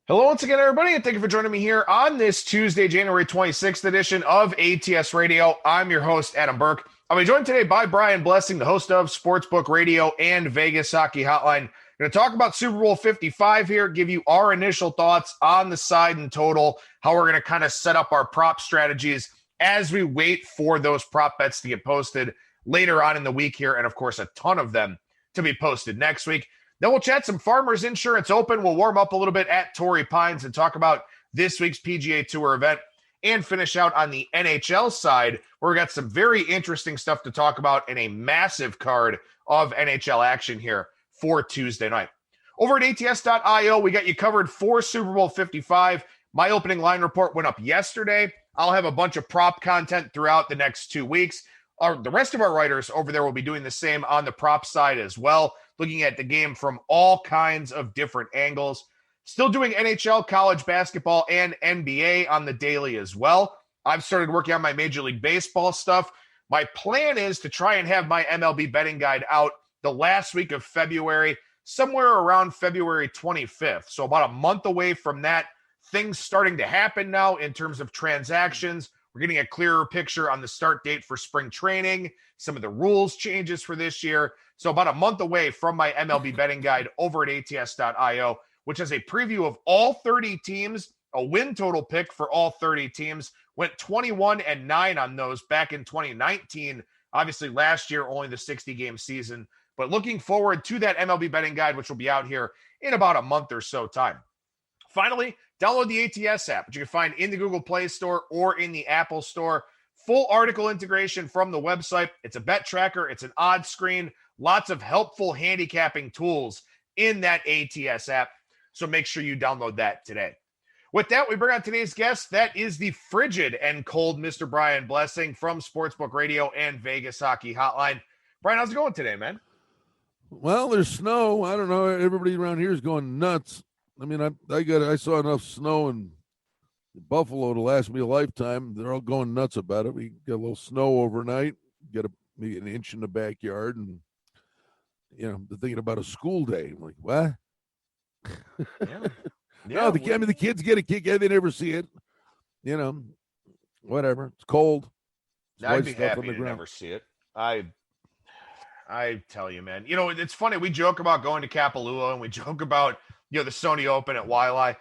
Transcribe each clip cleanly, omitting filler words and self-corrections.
Hello once again, everybody, and thank you for joining me here on this Tuesday, January 26th edition of ATS Radio. I'm your host, Adam Burke. I'll be joined today by Brian Blessing, the host of Sportsbook Radio and Vegas Hockey Hotline. Going to talk about Super Bowl 55 here, give you our initial thoughts on the side and total, how we're going to kind of set up our prop strategies as we wait for those prop bets to get posted later on in the week here, and of course, a ton of them to be posted next week. Then we'll chat some Farmers Insurance Open. We'll warm up a little bit at Torrey Pines and talk about this week's PGA Tour event and finish out on the NHL side, where we got some very interesting stuff to talk about and a massive card of NHL action here for Tuesday night. Over at ATS.io, we got you covered for Super Bowl 55. My opening line report went up yesterday. I'll have a bunch of prop content throughout the next 2 weeks. The rest of our writers over there will be doing the same on the prop side as well, looking at the game from all kinds of different angles. Still doing NHL, college basketball, and NBA on the daily as well. I've started working on my Major League Baseball stuff. My plan is to try and have my MLB betting guide out the last week of February, somewhere around February 25th. So about a month away from that. Things starting to happen now in terms of transactions. We're getting a clearer picture on the start date for spring training, some of the rules changes for this year. So about a month away from my MLB betting guide over at ATS.io, which has a preview of all 30 teams, a win total pick for all 30 teams. Went 21-9 on those back in 2019. Obviously last year, only the 60-game season. But looking forward to that MLB betting guide, which will be out here in about a month or so time. Finally, download the ATS app, which you can find in the Google Play Store or in the Apple Store. Full article integration from the website. It's a bet tracker. It's an odds screen. Lots of helpful handicapping tools in that ATS app. So make sure you download that today. With that, we bring on today's guest. That is the frigid and cold Mr. Brian Blessing from Sportsbook Radio and Vegas Hockey Hotline. Brian, how's it going today, man? Well, there's snow. I don't know. Everybody around here is going nuts. I mean, I saw enough snow in Buffalo to last me a lifetime. They're all going nuts about it. We get a little snow overnight, maybe an inch in the backyard, and they're thinking about a school day. I'm like, what? Yeah. No, the kids get a kick out. They never see it. Whatever. It's cold. I'd be happy to never see it. I tell you, man. It's funny. We joke about going to Kapalua, and we joke about the Sony Open at Wailea.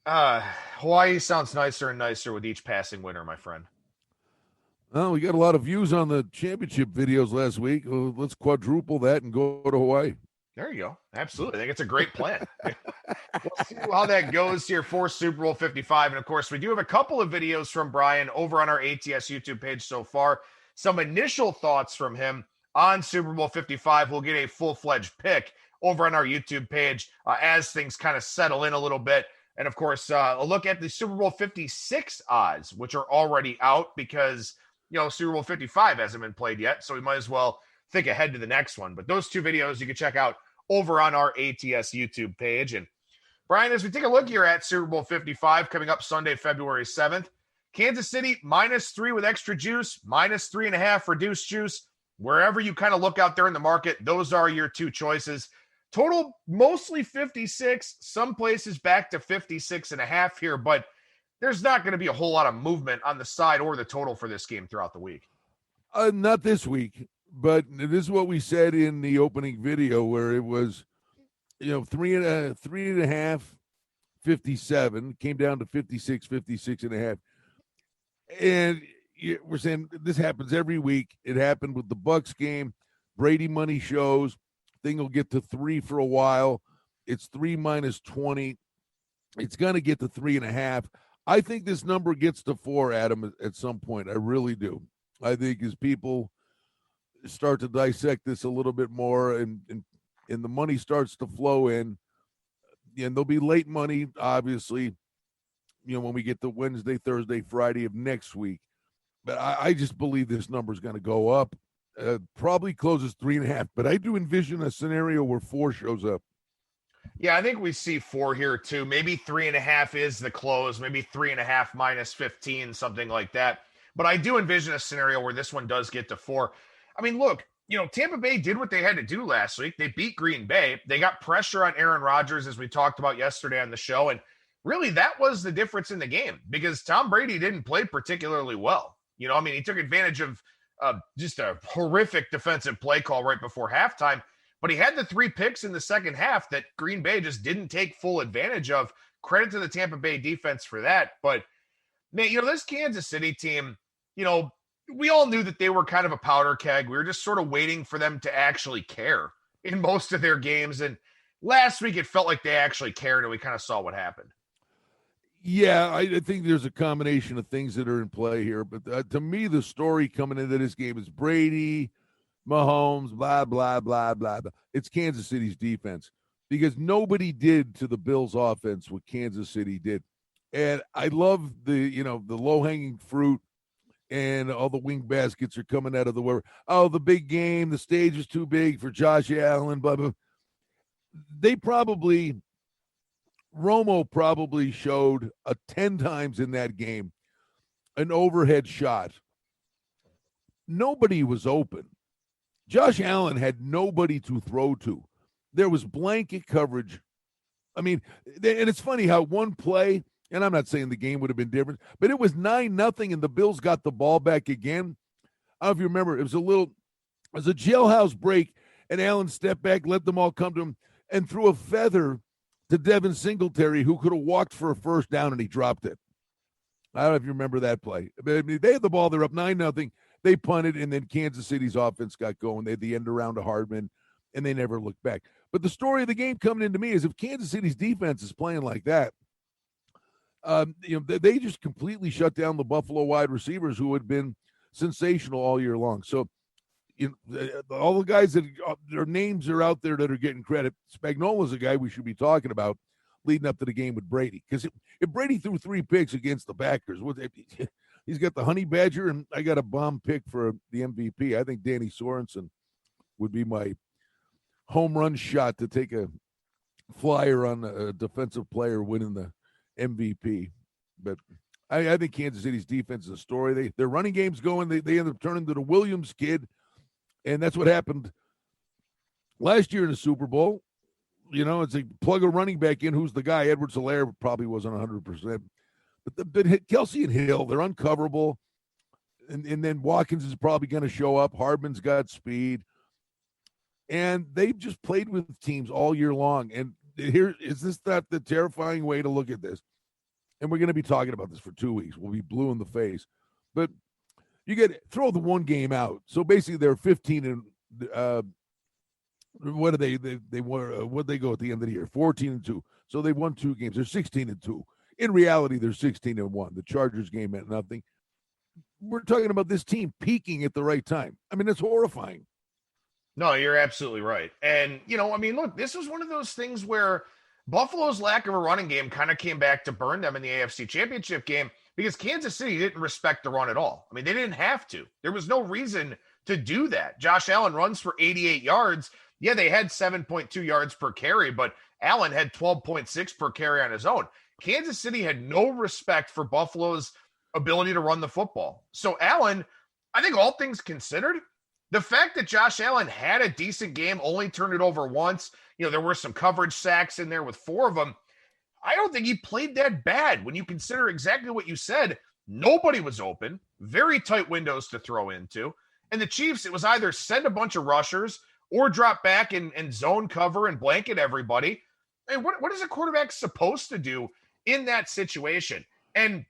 Hawaii sounds nicer and nicer with each passing winter, my friend. Well, we got a lot of views on the championship videos last week. Let's quadruple that and go to Hawaii. There you go. Absolutely. I think it's a great plan. We'll see how that goes here for Super Bowl 55. And, of course, we do have a couple of videos from Brian over on our ATS YouTube page so far. Some initial thoughts from him on Super Bowl 55. We'll get a full-fledged pick over on our YouTube page as things kind of settle in a little bit. And, of course, a look at the Super Bowl 56 odds, which are already out because, Super Bowl 55 hasn't been played yet. So we might as well think ahead to the next one. But those two videos you can check out over on our ATS YouTube page. And, Brian, as we take a look here at Super Bowl 55 coming up Sunday, February 7th, Kansas City -3 with extra juice, -3.5 reduced juice. Wherever you kind of look out there in the market, those are your two choices. Total mostly 56, some places back to 56.5 here, but there's not going to be a whole lot of movement on the side or the total for this game throughout the week. Not this week, but this is what we said in the opening video where it was, 3.5, 57, came down to 56, 56.5. And we're saying this happens every week. It happened with the Bucks game. Brady money shows. Thing will get to 3 for a while. It's 3 minus 20. It's going to get to 3.5. I think this number gets to 4, Adam, at some point. I really do. I think as people start to dissect this a little bit more and the money starts to flow in, and there'll be late money, obviously, when we get to Wednesday, Thursday, Friday of next week. But I just believe this number is going to go up. Probably closes 3.5, but I do envision a scenario where 4 shows up. Yeah, I think we see 4 here too. Maybe 3.5 is the close, maybe 3.5 minus 15, something like that. But I do envision a scenario where this one does get to 4. I mean, look, Tampa Bay did what they had to do last week. They beat Green Bay. They got pressure on Aaron Rodgers, as we talked about yesterday on the show. And really that was the difference in the game because Tom Brady didn't play particularly well. I mean, he took advantage of just a horrific defensive play call right before halftime, but he had the 3 picks in the second half that Green Bay just didn't take full advantage of. Credit to the Tampa Bay defense for that. But, man, this Kansas City team, we all knew that they were kind of a powder keg. We were just sort of waiting for them to actually care in most of their games. And last week, it felt like they actually cared, and we kind of saw what happened. Yeah, I think there's a combination of things that are in play here. But to me, the story coming into this game is Brady, Mahomes, blah, blah, blah, blah, blah. It's Kansas City's defense because nobody did to the Bills' offense what Kansas City did. And I love the low-hanging fruit and all the wing baskets are coming out of the way. Oh, the big game, the stage is too big for Josh Allen, blah, blah. Romo probably showed 10 times in that game an overhead shot. Nobody was open. Josh Allen had nobody to throw to. There was blanket coverage. I mean, and it's funny how one play, and I'm not saying the game would have been different, but it was 9-0, and the Bills got the ball back again. I don't know if you remember, it was a jailhouse break, and Allen stepped back, let them all come to him, and threw a feather to Devin Singletary, who could have walked for a first down, and he dropped it. I don't know if you remember that play. I mean, they had the ball. They're up 9-0. They punted, and then Kansas City's offense got going. They had the end around to Hardman, and they never looked back. But the story of the game coming into me is if Kansas City's defense is playing like that, they just completely shut down the Buffalo wide receivers who had been sensational all year long. So, all the guys that their names are out there that are getting credit. Spagnuolo's a guy we should be talking about leading up to the game with Brady. Because if Brady threw 3 picks against the Packers, he's got the honey badger, and I got a bomb pick for the MVP. I think Danny Sorensen would be my home run shot to take a flyer on a defensive player winning the MVP. But I think Kansas City's defense is a story. Their running game's going. They end up turning to the Williams kid. And that's what happened last year in the Super Bowl. It's like plug a running back in. Who's the guy? Edwards-Helaire probably wasn't 100%. But Kelsey and Hill, they're uncoverable. And then Watkins is probably going to show up. Hardman's got speed. And they've just played with teams all year long. And is this not the terrifying way to look at this? And we're going to be talking about this for 2 weeks. We'll be blue in the face. But you throw the one game out. So basically they're 15 and what are they were what they go at the end of the year? 14-2. So they won 2 games. They're 16-2. In reality, they're 16-1. The Chargers game meant nothing. We're talking about this team peaking at the right time. I mean, it's horrifying. No, you're absolutely right. And, look, this was one of those things where Buffalo's lack of a running game kind of came back to burn them in the AFC Championship game because Kansas City didn't respect the run at all. I mean, they didn't have to. There was no reason to do that. Josh Allen runs for 88 yards. Yeah, they had 7.2 yards per carry, but Allen had 12.6 per carry on his own. Kansas City had no respect for Buffalo's ability to run the football. So Allen, I think all things considered, the fact that Josh Allen had a decent game, only turned it over once, there were some coverage sacks in there with 4 of them. I don't think he played that bad when you consider exactly what you said. Nobody was open, very tight windows to throw into. And the Chiefs, it was either send a bunch of rushers or drop back and zone cover and blanket everybody. And what is a quarterback supposed to do in that situation? And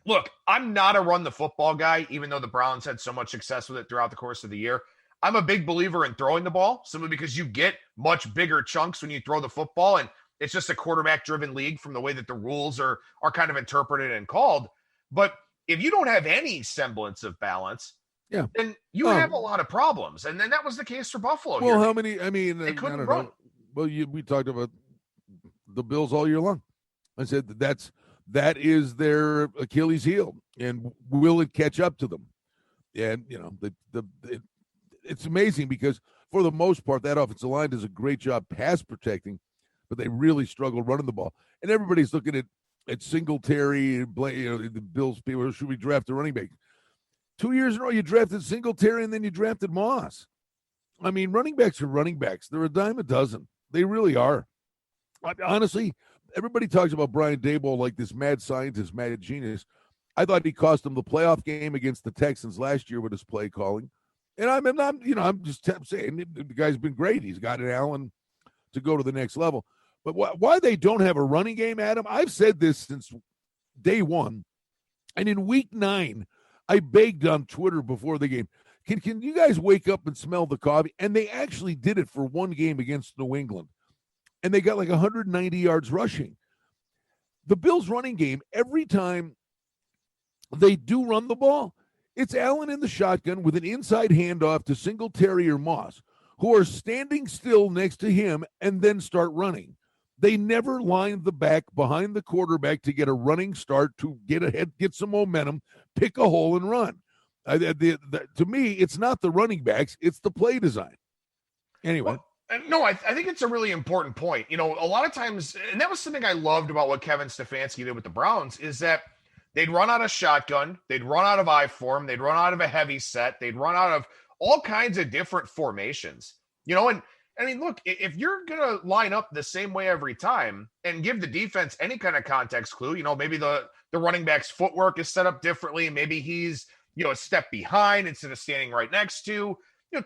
look, I'm not a run the football guy, even though the Browns had so much success with it throughout the course of the year. I'm a big believer in throwing the ball simply because you get much bigger chunks when you throw the football. And it's just a quarterback-driven league from the way that the rules are kind of interpreted and called. But if you don't have any semblance of balance, then you have a lot of problems. And then that was the case for Buffalo. Well, how many? I mean, they couldn't run. Know. Well, we talked about the Bills all year long. I said that is their Achilles heel, and will it catch up to them? And it's amazing because for the most part, that offensive line does a great job pass protecting, but they really struggle running the ball. And everybody's looking at Singletary, the Bills people, should we draft a running back? 2 years in a row, you drafted Singletary and then you drafted Moss. I mean, running backs are running backs. They're a dime a dozen. They really are. Honestly, everybody talks about Brian Daboll like this mad scientist, mad genius. I thought he cost them the playoff game against the Texans last year with his play calling. And I'm just saying the guy's been great. He's gotten Allen to go to the next level. But why they don't have a running game, Adam, I've said this since day one. And in week 9, I begged on Twitter before the game, can you guys wake up and smell the coffee? And they actually did it for one game against New England. And they got like 190 yards rushing. The Bills' running game, every time they do run the ball, it's Allen in the shotgun with an inside handoff to Singletary or Moss, who are standing still next to him and then start running. They never line the back behind the quarterback to get a running start, to get ahead, get some momentum, pick a hole and run. To me, it's not the running backs, it's the play design. Anyway. Well, no, I think it's a really important point. A lot of times, and that was something I loved about what Kevin Stefanski did with the Browns, is that they'd run out of shotgun, they'd run out of I form, they'd run out of a heavy set, they'd run out of all kinds of different formations. And I mean, look, if you're going to line up the same way every time and give the defense any kind of context clue, maybe the running back's footwork is set up differently. Maybe he's, a step behind instead of standing right next to,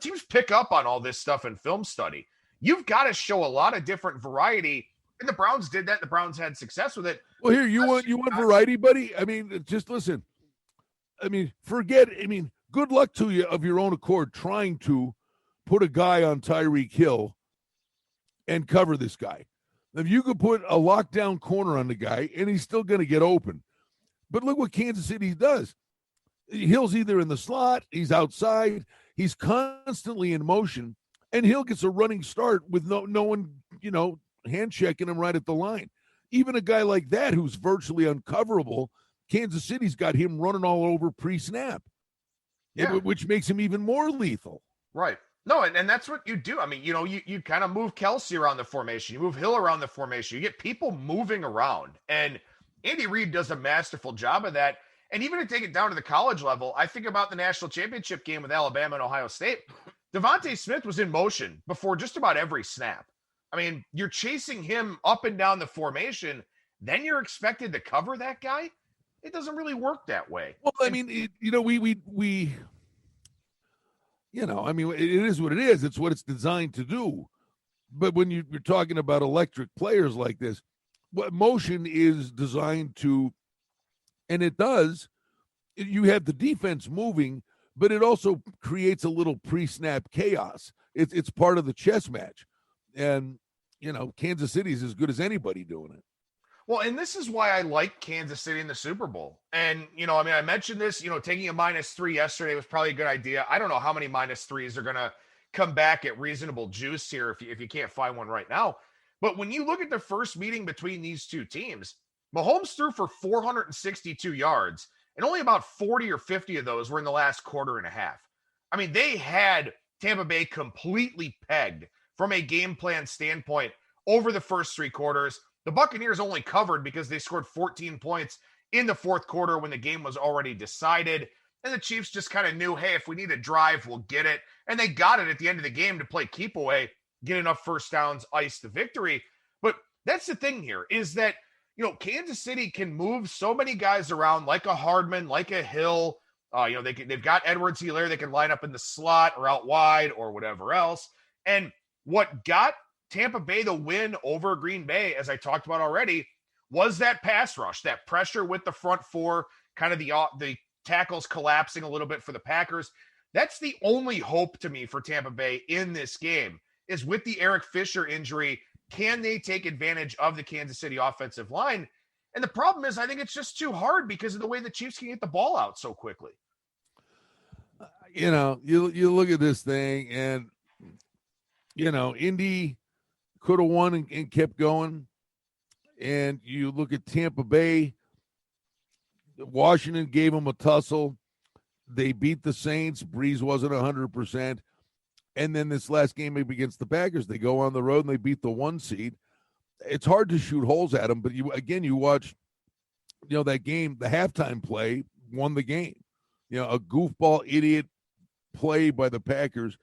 teams pick up on all this stuff in film study. You've got to show a lot of different variety. And the Browns did that. The Browns had success with it. Well, here, you want variety, buddy? I mean, just listen. I mean, good luck to you of your own accord trying to put a guy on Tyreek Hill and cover this guy. If you could put a lockdown corner on the guy, and he's still going to get open. But look what Kansas City does. Hill's either in the slot, he's outside, he's constantly in motion, and Hill gets a running start with no one, hand checking him right at the line. Even a guy like that who's virtually uncoverable, Kansas City's got him running all over pre-snap, which makes him even more lethal. Right. No, and that's what you do. I mean, you kind of move Kelsey around the formation. You move Hill around the formation. You get people moving around. And Andy Reid does a masterful job of that. And even to take it down to the college level, I think about the national championship game with Alabama and Ohio State. Devontae Smith was in motion before just about every snap. I mean, you're chasing him up and down the formation. Then you're expected to cover that guy? It doesn't really work that way. Well, I mean, it is what it is. It's what it's designed to do. But when you're talking about electric players like this, what motion is designed to, and it does, you have the defense moving, but it also creates a little pre-snap chaos. It's part of the chess match. And, Kansas City is as good as anybody doing it. Well, and this is why I like Kansas City in the Super Bowl. And, I mentioned this, taking a -3 yesterday was probably a good idea. I don't know how many -3s are going to come back at reasonable juice here if you can't find one right now. But when you look at the first meeting between these two teams, Mahomes threw for 462 yards, and only about 40 or 50 of those were in the last quarter and a half. I mean, they had Tampa Bay completely pegged from a game plan standpoint over the first 3 quarters. The Buccaneers only covered because they scored 14 points in the fourth quarter when the game was already decided. And the Chiefs just kind of knew, hey, if we need a drive, we'll get it. And they got it at the end of the game to play keep away, get enough first downs, ice the victory. But that's the thing here is that, Kansas City can move so many guys around like a Hardman, like a Hill. They've got Edwards-Helaire. They can line up in the slot or out wide or whatever else. And what got Tampa Bay the win over Green Bay, as I talked about already, was that pass rush, that pressure with the front four, kind of the tackles collapsing a little bit for the Packers. That's the only hope to me for Tampa Bay in this game is with the Eric Fisher injury. Can they take advantage of the Kansas City offensive line? And the problem is I think it's just too hard because of the way the Chiefs can get the ball out so quickly. You look at this thing and, Indy could have won and kept going. And you look at Tampa Bay, Washington gave them a tussle. They beat the Saints. Breeze wasn't 100%. And then this last game against the Packers, they go on the road and they beat the 1 seed. It's hard to shoot holes at them, but you watch, that game, the halftime play won the game. A goofball idiot play by the Packers.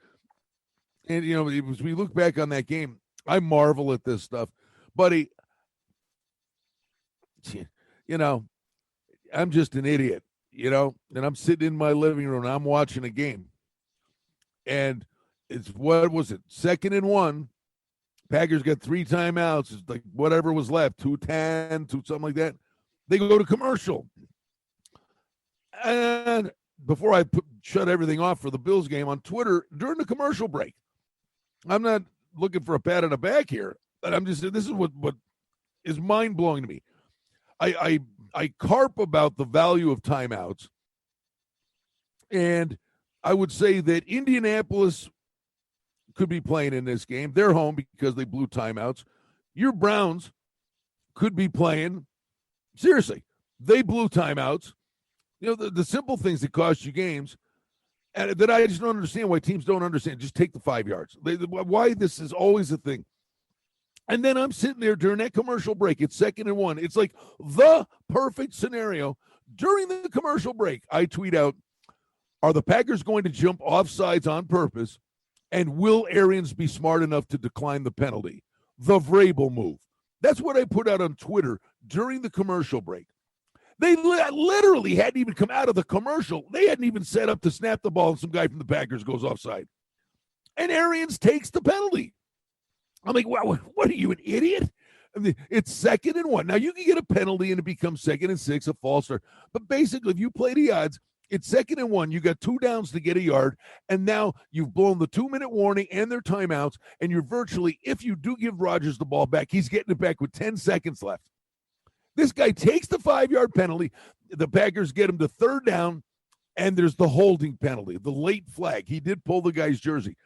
And, as we look back on that game, I marvel at this stuff. Buddy, you know, I'm just an idiot, and I'm sitting in my living room and I'm watching a game. And it's, what was it, 2nd and 1. Packers got 3 timeouts. It's like whatever was left, 2:10, something like that. They go to commercial. And before I shut everything off for the Bills game on Twitter, during the commercial break, I'm not looking for a pat on the back here, but I'm just saying this is what is mind-blowing to me. I carp about the value of timeouts, and I would say that Indianapolis could be playing in this game. They're home because they blew timeouts. Your Browns could be playing. Seriously, they blew timeouts. The simple things that cost you games, and that I just don't understand why teams don't understand. Just take the 5 yards. Why this is always a thing. And then I'm sitting there during that commercial break. It's 2nd and 1. It's like the perfect scenario. During the commercial break, I tweet out, are the Packers going to jump offsides on purpose? And will Arians be smart enough to decline the penalty? The Vrabel move. That's what I put out on Twitter during the commercial break. They literally hadn't even come out of the commercial. They hadn't even set up to snap the ball, and some guy from the Packers goes offside. And Arians takes the penalty. I'm like, wow, what are you, an idiot? I mean, it's 2nd and 1. Now, you can get a penalty and it becomes 2nd and 6, a false start. But basically, if you play the odds, it's 2nd and 1. You got 2 downs to get a yard, and now you've blown the 2-minute warning and their timeouts, and you're virtually, if you do give Rodgers the ball back, he's getting it back with 10 seconds left. This guy takes the 5-yard penalty. The Packers get him to 3rd down, and there's the holding penalty, the late flag. He did pull the guy's jersey.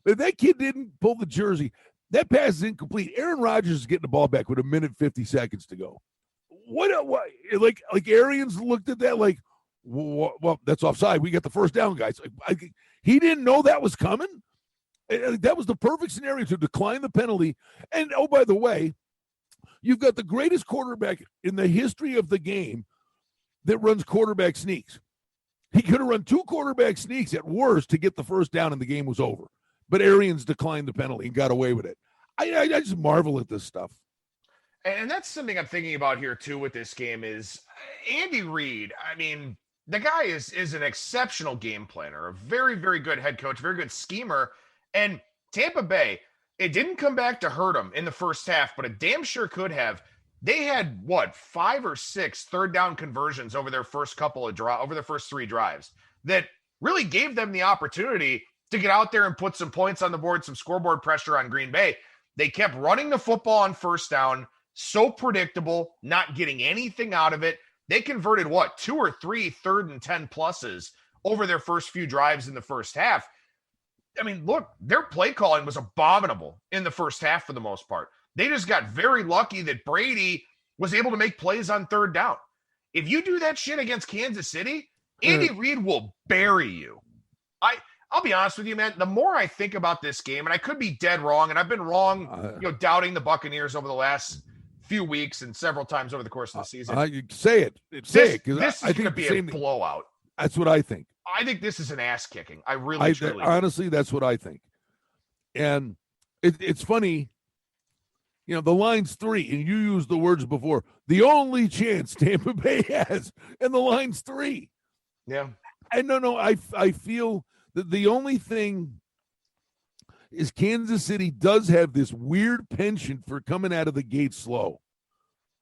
But if that kid didn't pull the jersey, that pass is incomplete. Aaron Rodgers is getting the ball back with 1:50 to go. What like Arians looked at that like, well, that's offside. We got the 1st down, guys. He didn't know that was coming. That was the perfect scenario to decline the penalty. And, oh, by the way, you've got the greatest quarterback in the history of the game that runs quarterback sneaks. He could have run 2 quarterback sneaks at worst to get the 1st down, and the game was over. But Arians declined the penalty and got away with it. I just marvel at this stuff. And that's something I'm thinking about here, too, with this game is Andy Reid. I mean, the guy is an exceptional game planner, a very, very good head coach, very good schemer. And Tampa Bay, it didn't come back to hurt them in the first half, but it damn sure could have. They had, 5 or 6 3rd down conversions over their first over their first 3 drives that really gave them the opportunity to get out there and put some points on the board, some scoreboard pressure on Green Bay. They kept running the football on 1st down, so predictable, not getting anything out of it. They converted 2 or 3 3rd and 10 pluses over their first few drives in the first half. I mean, look, their play calling was abominable in the first half for the most part. They just got very lucky that Brady was able to make plays on 3rd down. If you do that shit against Kansas City, Andy Reid will bury you. I'll be honest with you, man. The more I think about this game, and I could be dead wrong, and I've been wrong, doubting the Buccaneers over the last few weeks and several times over the course of the season. Say it. This is going to be a blowout. That's what I think. I think this is an ass kicking. I really, truly honestly, that's what I think. And it's funny, the line's 3, and you used the words before. The only chance Tampa Bay has, and the line's 3. Yeah. And no, I feel that the only thing is Kansas City does have this weird penchant for coming out of the gate slow,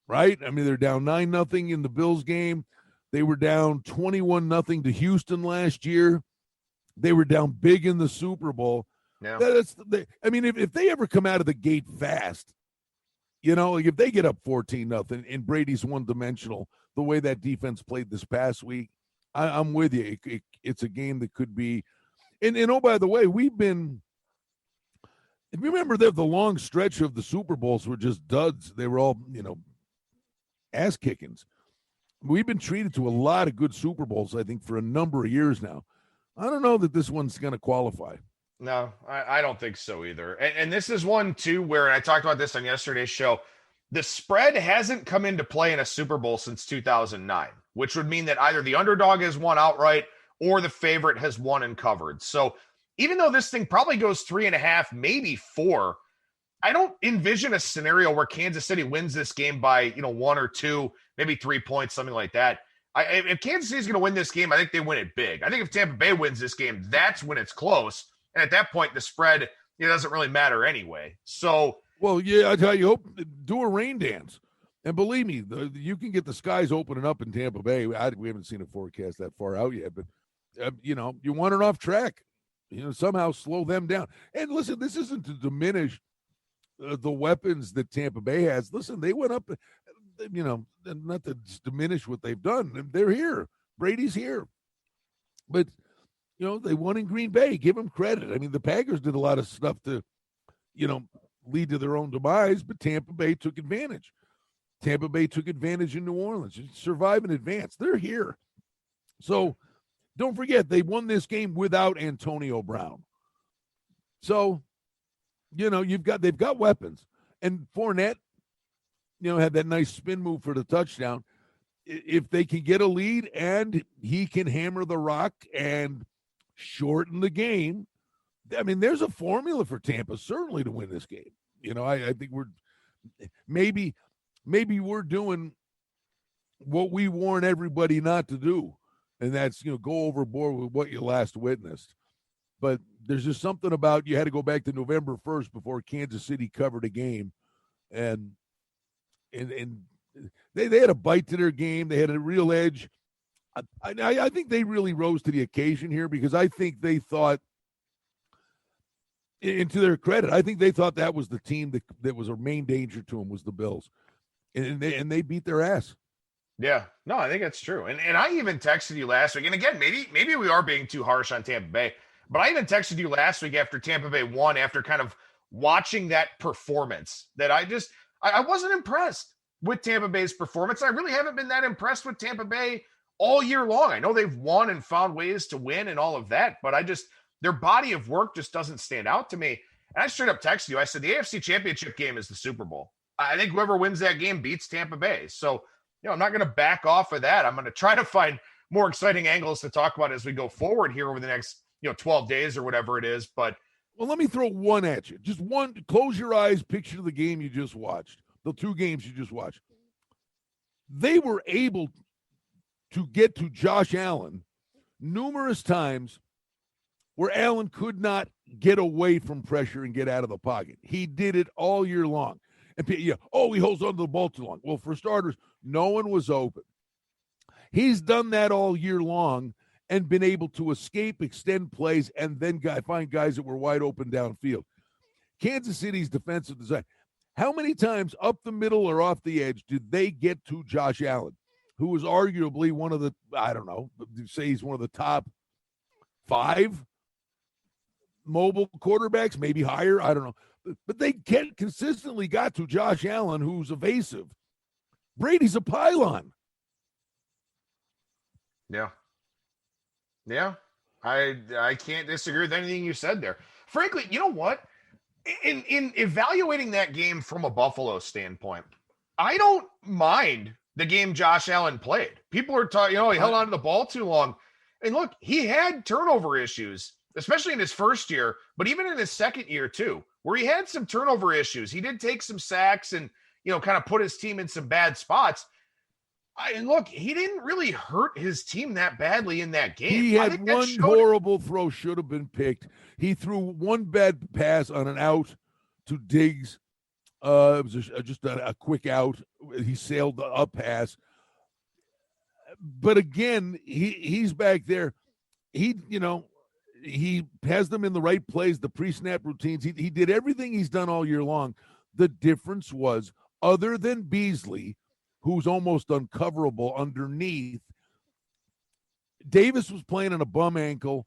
right? I mean, they're down 9-0 in the Bills game. They were down 21-0 to Houston last year. They were down big in the Super Bowl. Yeah. If they ever come out of the gate fast, if they get up 14-0 and Brady's one-dimensional, the way that defense played this past week, I'm with you. It's a game that could be. And oh, by the way, if you remember that the long stretch of the Super Bowls were just duds. They were all, ass kickings. We've been treated to a lot of good Super Bowls, I think, for a number of years now. I don't know that this one's going to qualify. No, I don't think so either. And this is one, too, where I talked about this on yesterday's show. The spread hasn't come into play in a Super Bowl since 2009, which would mean that either the underdog has won outright or the favorite has won and covered. So even though this thing probably goes 3.5, maybe 4, I don't envision a scenario where Kansas City wins this game by, 1 or 2, maybe 3 points, something like that. If Kansas City is going to win this game, I think they win it big. I think if Tampa Bay wins this game, that's when it's close. And at that point, the spread, it doesn't really matter anyway. So, well, yeah, I tell you, do a rain dance. And believe me, you can get the skies opening up in Tampa Bay. We haven't seen a forecast that far out yet, but, you want it off track. Somehow slow them down. And listen, this isn't to diminish the weapons that Tampa Bay has. Listen, they went up, not to diminish what they've done. They're here. Brady's here. But, they won in Green Bay. Give them credit. I mean, the Packers did a lot of stuff to, lead to their own demise, but Tampa Bay took advantage. Tampa Bay took advantage in New Orleans. Survive and advance. They're here. So don't forget, they won this game without Antonio Brown. So, they've got weapons. And Fournette, had that nice spin move for the touchdown. If they can get a lead and he can hammer the rock and shorten the game, I mean, there's a formula for Tampa certainly to win this game. I think we're maybe we're doing what we warn everybody not to do, and that's go overboard with what you last witnessed. But there's just something about you had to go back to November 1st before Kansas City covered a game, and they had a bite to their game. They had a real edge. I think they really rose to the occasion here because I think they thought, and to their credit, I think they thought that was the team that was a main danger to them was the Bills, and they beat their ass. Yeah, no, I think that's true. And I even texted you last week, and again, maybe we are being too harsh on Tampa Bay, but I even texted you last week after Tampa Bay won, after kind of watching that performance, that I wasn't impressed with Tampa Bay's performance. I really haven't been that impressed with Tampa Bay all year long. I know they've won and found ways to win and all of that, but their body of work just doesn't stand out to me. And I straight up texted you. I said, the AFC Championship game is the Super Bowl. I think whoever wins that game beats Tampa Bay. So, I'm not going to back off of that. I'm going to try to find more exciting angles to talk about as we go forward here over the next, 12 days or whatever it is. But, well, let me throw one at you. Just one. Close your eyes, picture the game you just watched, the two games you just watched. They were able to get to Josh Allen numerous times where Allen could not get away from pressure and get out of the pocket. He did it all year long. And he holds on to the ball too long. Well, for starters, no one was open. He's done that all year long and been able to escape, extend plays, and then find guys that were wide open downfield. Kansas City's defensive design. How many times up the middle or off the edge did they get to Josh Allen, who was arguably one of the, I don't know, say he's one of the top 5 mobile quarterbacks, maybe higher, I don't know. But they consistently got to Josh Allen, who's evasive. Brady's a pylon. Yeah. Yeah. I can't disagree with anything you said there. Frankly, you know what? In evaluating that game from a Buffalo standpoint, I don't mind the game Josh Allen played. People are talking, he held on to the ball too long. And look, he had turnover issues, especially in his first year, but even in his second year too, where he had some turnover issues. He did take some sacks and, kind of put his team in some bad spots. And look, he didn't really hurt his team that badly in that game. He had one horrible throw, should have been picked. He threw one bad pass on an out to Diggs. It was just a quick out. He sailed the up pass. But again, he's back there. He has them in the right plays, the pre-snap routines. He did everything he's done all year long. The difference was, other than Beasley, who's almost uncoverable underneath, Davis was playing on a bum ankle.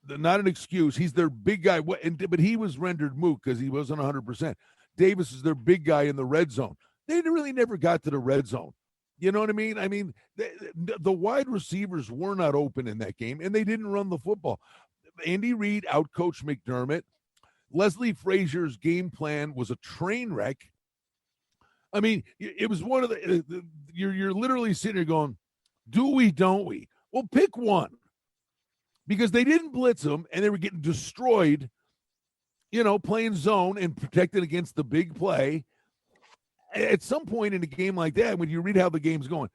Not an excuse. He's their big guy, but he was rendered moot because he wasn't 100%. Davis is their big guy in the red zone. They really never got to the red zone. You know what I mean? I mean, the wide receivers were not open in that game, and they didn't run the football. Andy Reid outcoached McDermott. Leslie Frazier's game plan was a train wreck. I mean, it was one of you're literally sitting there going, do we, don't we? Well, pick one. Because they didn't blitz them, and they were getting destroyed playing zone and protecting against the big play. At some point in a game like that, when you read how the game's going,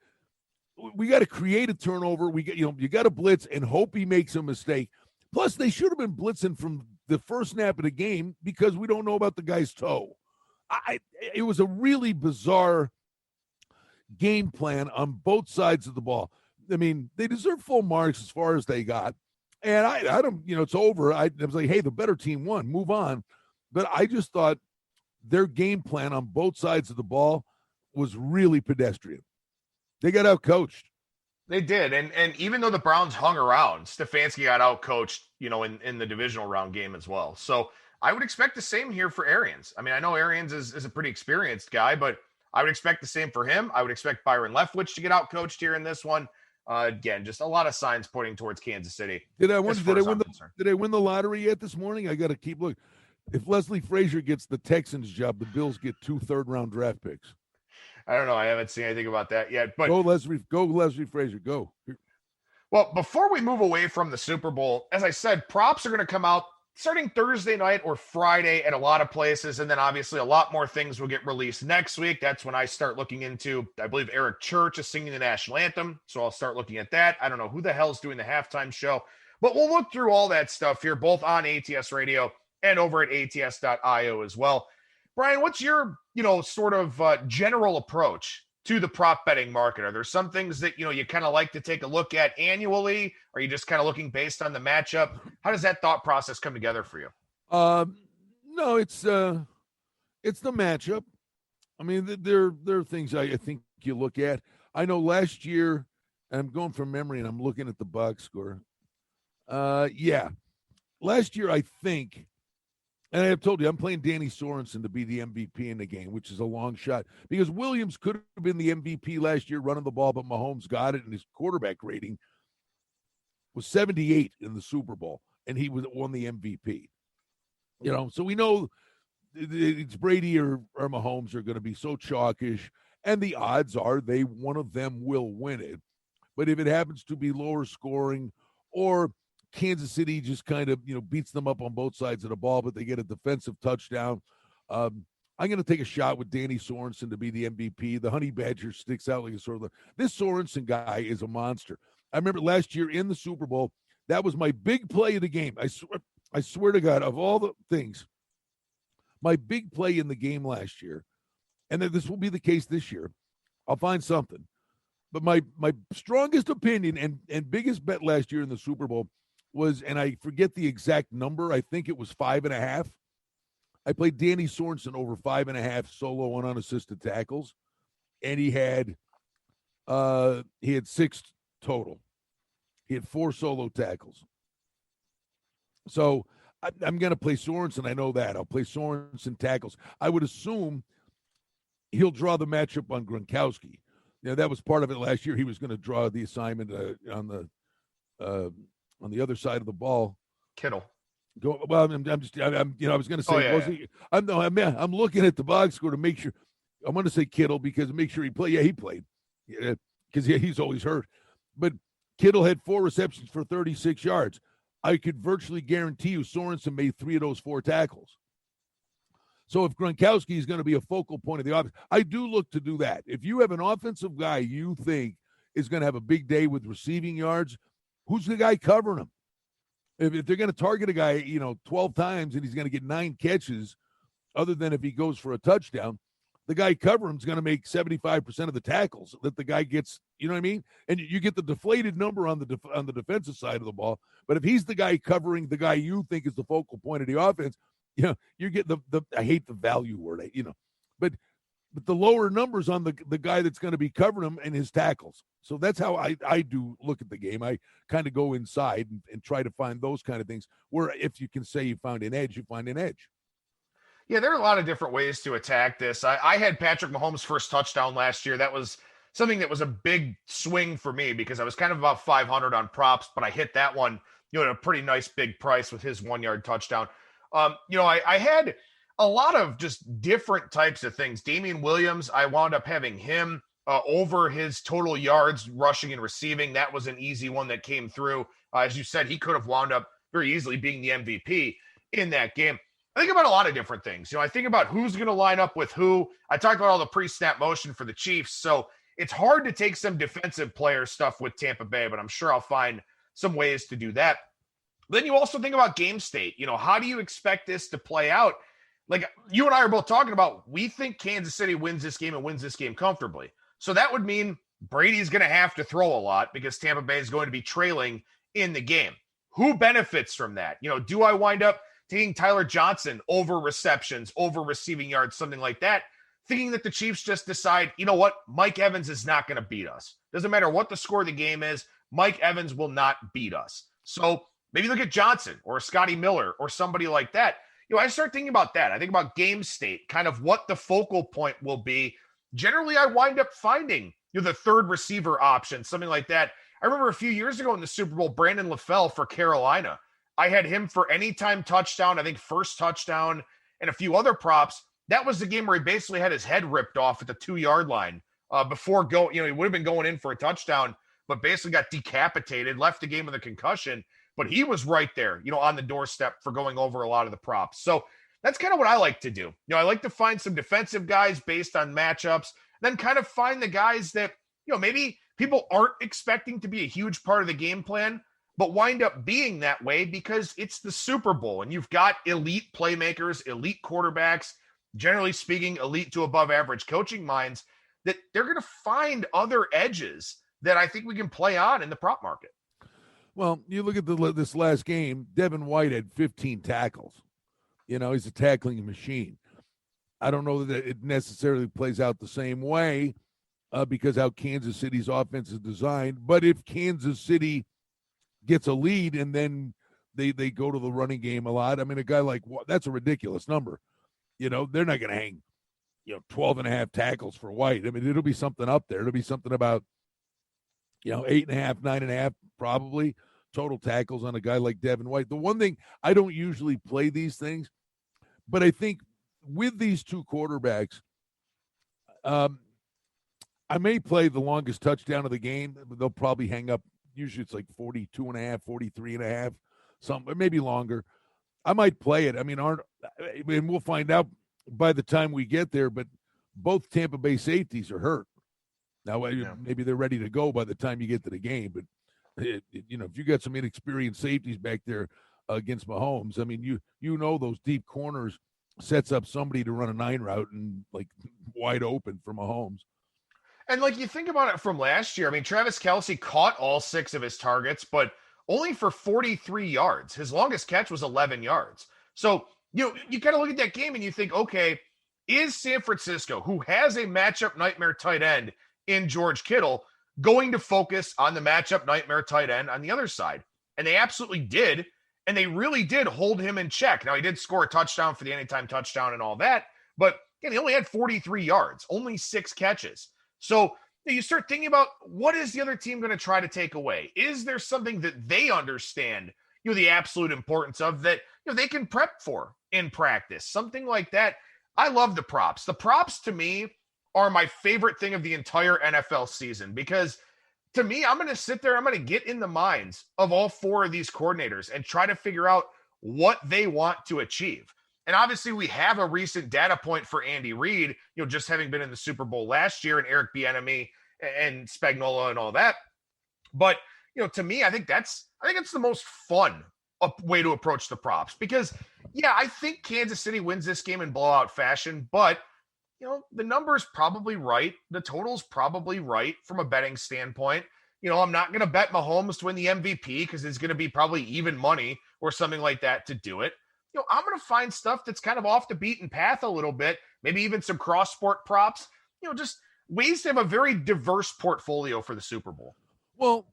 we got to create a turnover. You got to blitz and hope he makes a mistake. Plus, they should have been blitzing from the first snap of the game because we don't know about the guy's toe. It was a really bizarre game plan on both sides of the ball. I mean, they deserve full marks as far as they got. And I don't, it's over. I was like, hey, the better team won. Move on. But I just thought their game plan on both sides of the ball was really pedestrian. They got outcoached. They did. And even though the Browns hung around, Stefanski got outcoached, in the divisional round game as well. So I would expect the same here for Arians. I mean, I know Arians is a pretty experienced guy, but I would expect the same for him. I would expect Byron Leftwich to get outcoached here in this one. Again, just a lot of signs pointing towards Kansas City. Did I win the lottery yet this morning? I got to keep looking. If Leslie Frazier gets the Texans job, the Bills get 2 third-round draft picks. I don't know. I haven't seen anything about that yet. But go Leslie Frazier. Go. Well, before we move away from the Super Bowl, as I said, props are going to come out starting Thursday night or Friday at a lot of places. And then obviously a lot more things will get released next week. That's when I start looking into, I believe Eric Church is singing the national anthem. So I'll start looking at that. I don't know who the hell's doing the halftime show, but we'll look through all that stuff here, both on ATS Radio and over at ATS.io as well. Brian, what's your, sort of general approach to the prop betting market? Are there some things that, you kind of like to take a look at annually? Are you just kind of looking based on the matchup? How does that thought process come together for you? No, it's the matchup. I mean, there are things I think you look at. I know last year, and I'm going from memory and I'm looking at the box score. Last year, I think, and I have told you, I'm playing Danny Sorensen to be the MVP in the game, which is a long shot because Williams could have been the MVP last year running the ball, but Mahomes got it, and his quarterback rating was 78 in the Super Bowl, and he won the MVP. So we know it's Brady or Mahomes are going to be so chalkish, and the odds are one of them will win it. But if it happens to be lower scoring or Kansas City just kind of, beats them up on both sides of the ball, but they get a defensive touchdown. I'm going to take a shot with Danny Sorensen to be the MVP. The Honey Badger sticks out like a sort of this Sorensen guy is a monster. I remember last year in the Super Bowl, that was my big play of the game. I swear to God, of all the things, my big play in the game last year, and this will be the case this year. I'll find something. But my strongest opinion and biggest bet last year in the Super Bowl was, and I forget the exact number, I think it was 5.5. I played Danny Sorensen over 5.5 solo and unassisted tackles, and he had 6 total. He had 4 solo tackles. So I'm going to play Sorensen. I know that. I'll play Sorensen tackles. I would assume he'll draw the matchup on Gronkowski. That was part of it last year. He was going to draw the assignment on the other side of the ball. Kittle. Well, I was going to say, I'm looking at the box score to make sure. I'm going to say Kittle because to make sure he played. Yeah, he played. Because he's always hurt. But Kittle had 4 receptions for 36 yards. I could virtually guarantee you Sorensen made 3 of those 4 tackles. So if Gronkowski is going to be a focal point of the offense, I do look to do that. If you have an offensive guy you think is going to have a big day with receiving yards, who's the guy covering him? If they're going to target a guy, 12 times and he's going to get 9 catches, other than if he goes for a touchdown, the guy covering him is going to make 75% of the tackles that the guy gets. You know what I mean? And you get the deflated number on the defensive side of the ball. But if he's the guy covering the guy you think is the focal point of the offense, you get the I hate the value word, but the lower numbers on the guy that's going to be covering him and his tackles. So that's how I do look at the game. I kind of go inside and try to find those kind of things where if you can say you found an edge, you find an edge. Yeah, there are a lot of different ways to attack this. I had Patrick Mahomes' first touchdown last year. That was something that was a big swing for me because I was kind of about 500 on props, but I hit that one, at a pretty nice big price with his 1-yard touchdown. I had a lot of just different types of things. Damian Williams, I wound up having him over his total yards rushing and receiving. That was an easy one that came through. As you said, he could have wound up very easily being the MVP in that game. I think about a lot of different things. I think about who's going to line up with who. I talked about all the pre-snap motion for the Chiefs, so it's hard to take some defensive player stuff with Tampa Bay, but I'm sure I'll find some ways to do that. Then you also think about game state. How do you expect this to play out? Like you and I are both talking about, we think Kansas City wins this game and wins this game comfortably. So that would mean Brady's going to have to throw a lot because Tampa Bay is going to be trailing in the game. Who benefits from that? Do I wind up taking Tyler Johnson over receptions, over receiving yards, something like that, thinking that the Chiefs just decide, you know what, Mike Evans is not going to beat us. Doesn't matter what the score of the game is, Mike Evans will not beat us. So maybe look at Johnson or Scotty Miller or somebody like that. I start thinking about that. I think about game state, kind of what the focal point will be. Generally, I wind up finding the third receiver option, something like that. I remember a few years ago in the Super Bowl, Brandon LaFell for Carolina. I had him for anytime touchdown, I think first touchdown, and a few other props. That was the game where he basically had his head ripped off at the 2-yard line before he would have been going in for a touchdown, but basically got decapitated, left the game with a concussion. But he was right there, on the doorstep for going over a lot of the props. So that's kind of what I like to do. I like to find some defensive guys based on matchups, then kind of find the guys that, maybe people aren't expecting to be a huge part of the game plan, but wind up being that way because it's the Super Bowl and you've got elite playmakers, elite quarterbacks, generally speaking, elite to above average coaching minds, that they're going to find other edges that I think we can play on in the prop market. Well, you look at this last game, Devin White had 15 tackles. He's a tackling machine. I don't know that it necessarily plays out the same way because how Kansas City's offense is designed. But if Kansas City gets a lead and then they go to the running game a lot, I mean, a guy like, that's a ridiculous number. They're not going to hang, 12 and a half tackles for White. I mean, it'll be something up there. It'll be something about, 8.5, 9.5, probably total tackles on a guy like Devin White. The one thing, I don't usually play these things, but I think with these two quarterbacks, I may play the longest touchdown of the game. They'll probably hang up. Usually it's like 42.5, 43.5, something, maybe longer. I might play it. I mean, and we'll find out by the time we get there, but both Tampa Bay safeties are hurt. Now, maybe they're ready to go by the time you get to the game, but if you got some inexperienced safeties back there against Mahomes, I mean, those deep corners sets up somebody to run a 9 route and like wide open for Mahomes. And like you think about it from last year, I mean, Travis Kelce caught all 6 of his targets, but only for 43 yards. His longest catch was 11 yards. So, you kind of look at that game and you think, okay, is San Francisco, who has a matchup nightmare tight end in George Kittle, going to focus on the matchup nightmare tight end on the other side? And they absolutely did. And they really did hold him in check. Now, he did score a touchdown for the anytime touchdown and all that, but again, he only had 43 yards, only 6 catches. So you start thinking about, what is the other team going to try to take away? Is there something that they understand, the absolute importance of that, they can prep for in practice, something like that? I love the props. The props to me are my favorite thing of the entire NFL season, because to me, I'm going to sit there, I'm going to get in the minds of all 4 of these coordinators and try to figure out what they want to achieve. And obviously we have a recent data point for Andy Reid, just having been in the Super Bowl last year, and Eric Bieniemy and Spagnuolo and all that. But, to me, I think it's the most fun way to approach the props, because I think Kansas City wins this game in blowout fashion, but the number's probably right. The total's probably right from a betting standpoint. I'm not going to bet Mahomes to win the MVP because it's going to be probably even money or something like that to do it. I'm going to find stuff that's kind of off the beaten path a little bit, maybe even some cross-sport props, just ways to have a very diverse portfolio for the Super Bowl. Well,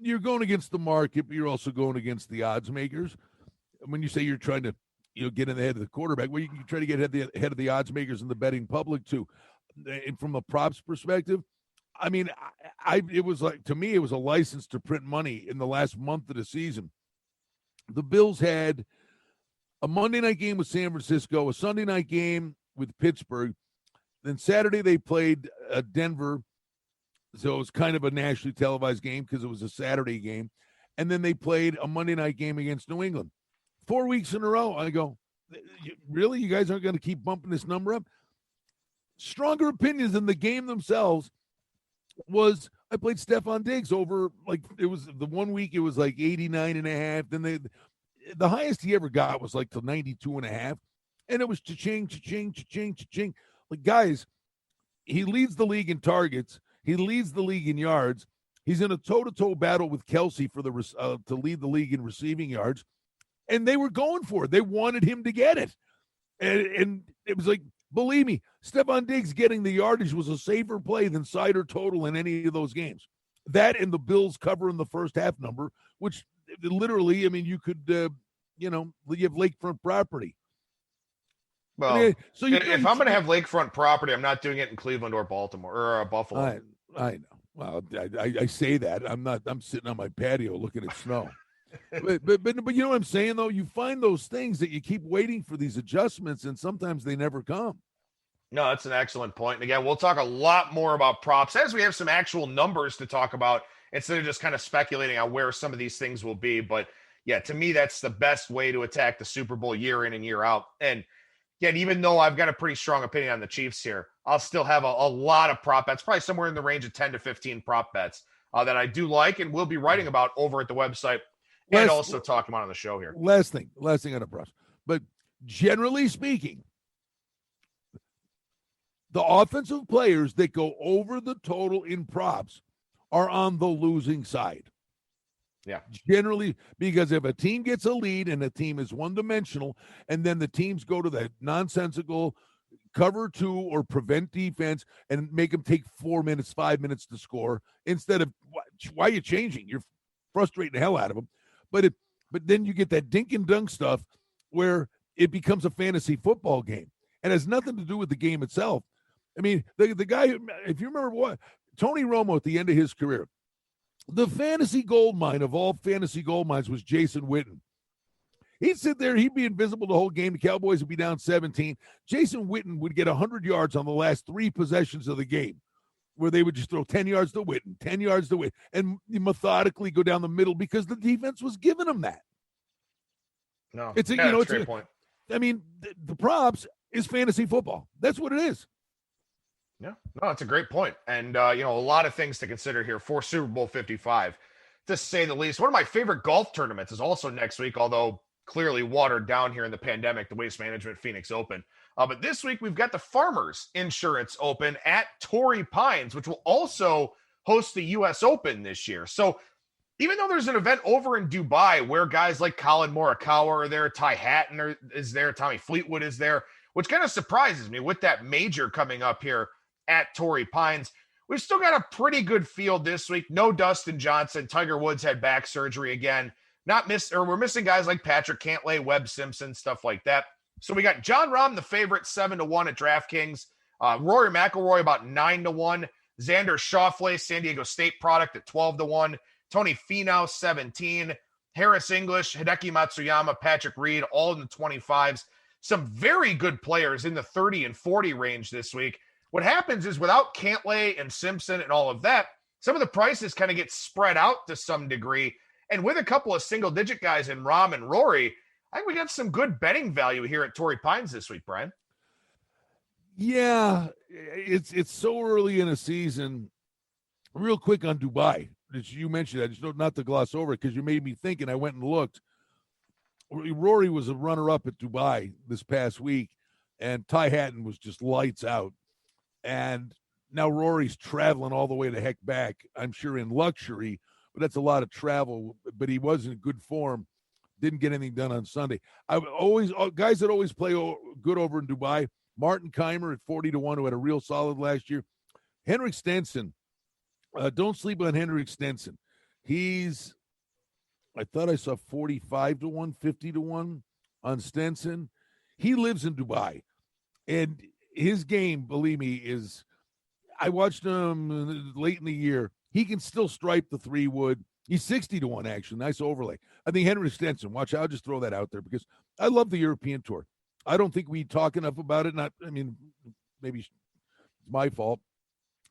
you're going against the market, but you're also going against the odds makers. When you say you're trying to get in the head of the quarterback, well, you can try to get ahead of the odds makers in the betting public too. And from a props perspective, I mean, it was like, to me, it was a license to print money in the last month of the season. The Bills had a Monday night game with San Francisco, a Sunday night game with Pittsburgh. Then Saturday they played Denver. So it was kind of a nationally televised game because it was a Saturday game. And then they played a Monday night game against New England. 4 weeks in a row, I go, Really? You guys aren't going to keep bumping this number up? Stronger opinions in the game themselves was I played Stephon Diggs over, like, it was the 1 week it was like 89.5. Then the highest he ever got was like to 92.5. And it was cha-ching. Like, guys, he leads the league in targets. He leads the league in yards. He's in a toe-to-toe battle with Kelsey for to lead the league in receiving yards. And they were going for it. They wanted him to get it. And it was like, believe me, Stephon Diggs getting the yardage was a safer play than side or total in any of those games. That and the Bills cover in the first half number, which literally, I mean, you could, you have lakefront property. Well, I mean, so if I'm going to have lakefront property, I'm not doing it in Cleveland or Baltimore or Buffalo. I know. Well, I say that. I'm sitting on my patio looking at snow. but you know what I'm saying, though? You find those things that you keep waiting for these adjustments, and sometimes they never come. No, that's an excellent point. And again, we'll talk a lot more about props as we have some actual numbers to talk about instead of just kind of speculating on where some of these things will be. But yeah, to me, that's the best way to attack the Super Bowl year in and year out. And again, even though I've got a pretty strong opinion on the Chiefs here, I'll still have a lot of prop bets, probably somewhere in the range of 10 to 15 prop bets that I do like and will be writing about over at the website and also talking about on the show here. Last thing on the props. But generally speaking, the offensive players that go over the total in props are on the losing side. Yeah. Generally, because if a team gets a lead and a team is one-dimensional, and then the teams go to that nonsensical cover 2 or prevent defense and make them take 4 minutes, 5 minutes to score, instead of, why are you changing? You're frustrating the hell out of them. But then you get that dink and dunk stuff where it becomes a fantasy football game. And has nothing to do with the game itself. I mean, the guy, if you remember what, Tony Romo at the end of his career, the fantasy gold mine of all fantasy gold mines was Jason Witten. He'd sit there, he'd be invisible the whole game. The Cowboys would be down 17. Jason Witten would get 100 yards on the last 3 possessions of the game, where they would just throw 10 yards to Witten, 10 yards to Witten, and methodically go down the middle because the defense was giving them that. No, it's a great point. I mean, the props is fantasy football. That's what it is. Yeah, no, it's a great point. And, a lot of things to consider here for Super Bowl 55, to say the least. One of my favorite golf tournaments is also next week, although clearly watered down here in the pandemic, the Waste Management Phoenix Open. But this week we've got the Farmers Insurance Open at Torrey Pines, which will also host the U.S. Open this year. So even though there's an event over in Dubai where guys like Colin Morikawa are there, Ty Hatton is there, Tommy Fleetwood is there, which kind of surprises me with that major coming up here at Torrey Pines. We've still got a pretty good field this week. No Dustin Johnson. Tiger Woods had back surgery again. We're missing guys like Patrick Cantlay, Webb Simpson, stuff like that. So we got John Rahm, the favorite, 7-1 at DraftKings. Rory McIlroy about 9-1. Xander Schauffele, San Diego State product at 12-1. Tony Finau, 17. Harris English, Hideki Matsuyama, Patrick Reed, all in the 25s. Some very good players in the 30 and 40 range this week. What happens is without Cantlay and Simpson and all of that, some of the prices kind of get spread out to some degree. And with a couple of single-digit guys in Rahm and Rory, I think we got some good betting value here at Torrey Pines this week, Brian. Yeah, it's so early in a season. Real quick on Dubai, as you mentioned, I just not to gloss over it because you made me think, and I went and looked. Rory was a runner-up at Dubai this past week, and Ty Hatton was just lights out. And now Rory's traveling all the way the heck back, I'm sure in luxury, but that's a lot of travel. But he was in good form. Didn't get anything done on Sunday. Guys that always play good over in Dubai, Martin Keimer at 40-1, who had a real solid last year. Henrik Stenson, don't sleep on Henrik Stenson. I thought I saw 45-1, 50-1 on Stenson. He lives in Dubai. And his game, believe me, is I watched him late in the year. He can still stripe the 3-wood. He's 60-1, actually. Nice overlay. I think Henrik Stenson, watch, I'll just throw that out there because I love the European Tour. I don't think we talk enough about it. Maybe it's my fault.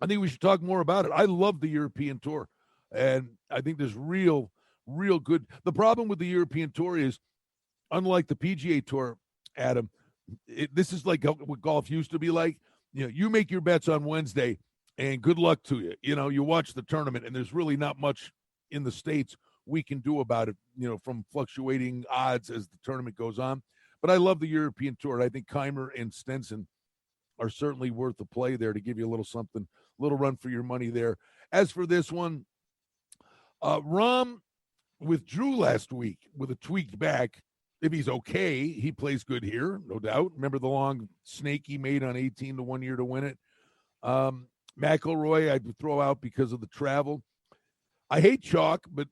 I think we should talk more about it. I love the European Tour, and I think there's real good. The problem with the European Tour is, unlike the PGA Tour, Adam. This is like what golf used to be like. You make your bets on Wednesday, and good luck to you. You watch the tournament, and there's really not much in the States we can do about it, from fluctuating odds as the tournament goes on. But I love the European Tour. I think Keimer and Stenson are certainly worth the play there to give you a little something, a little run for your money there. As for this one, Rahm withdrew last week with a tweaked back. If he's okay, he plays good here, no doubt. Remember the long snake he made on 18 to 1 year to win it? McIlroy, I'd throw out because of the travel. I hate chalk, but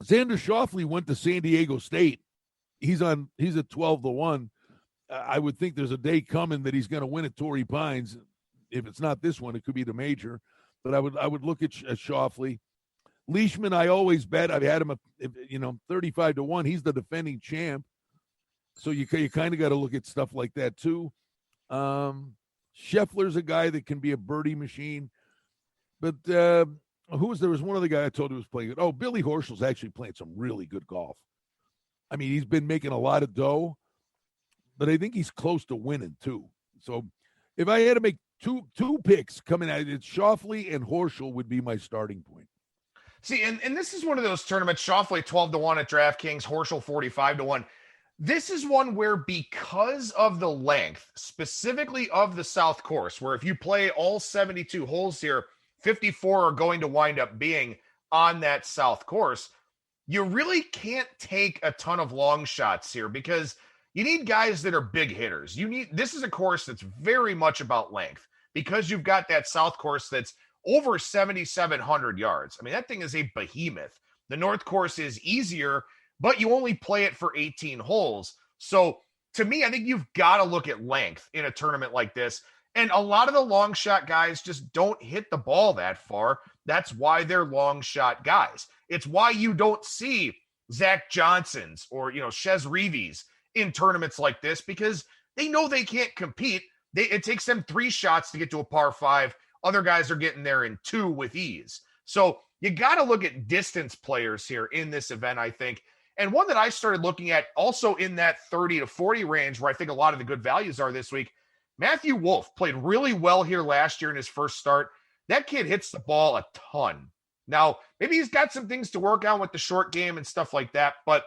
Xander Schauffele went to San Diego State. He's at 12 to 1. I would think there's a day coming that he's going to win at Torrey Pines. If it's not this one, it could be the major. But I would look at Schauffele. Leishman, I always bet. I've had him, 35 to 1. He's the defending champ. So you kind of got to look at stuff like that too. Scheffler's a guy that can be a birdie machine. But there was one other guy I told you was playing good. Oh, Billy Horschel's actually playing some really good golf. I mean, he's been making a lot of dough, but I think he's close to winning too. So if I had to make two picks coming out, it's Schauffele and Horschel would be my starting point. See, and this is one of those tournaments, Schauffele 12 to 1 at DraftKings, Horschel 45 to 1. This is one where, because of the length, specifically of the South Course, where if you play all 72 holes here, 54 are going to wind up being on that South Course, you really can't take a ton of long shots here because you need guys that are big hitters. This is a course that's very much about length because you've got that South Course that's over 7,700 yards. I mean, that thing is a behemoth. The North Course is easier, but you only play it for 18 holes. So to me, I think you've got to look at length in a tournament like this. And a lot of the long shot guys just don't hit the ball that far. That's why they're long shot guys. It's why you don't see Zach Johnsons or, Chez Reeves in tournaments like this because they know they can't compete. It takes them 3 shots to get to a par 5. Other guys are getting there in 2 with ease. So you got to look at distance players here in this event, I think. And one that I started looking at also in that 30 to 40 range where I think a lot of the good values are this week. Matthew Wolff played really well here last year in his first start. That kid hits the ball a ton. Now, maybe he's got some things to work on with the short game and stuff like that. But,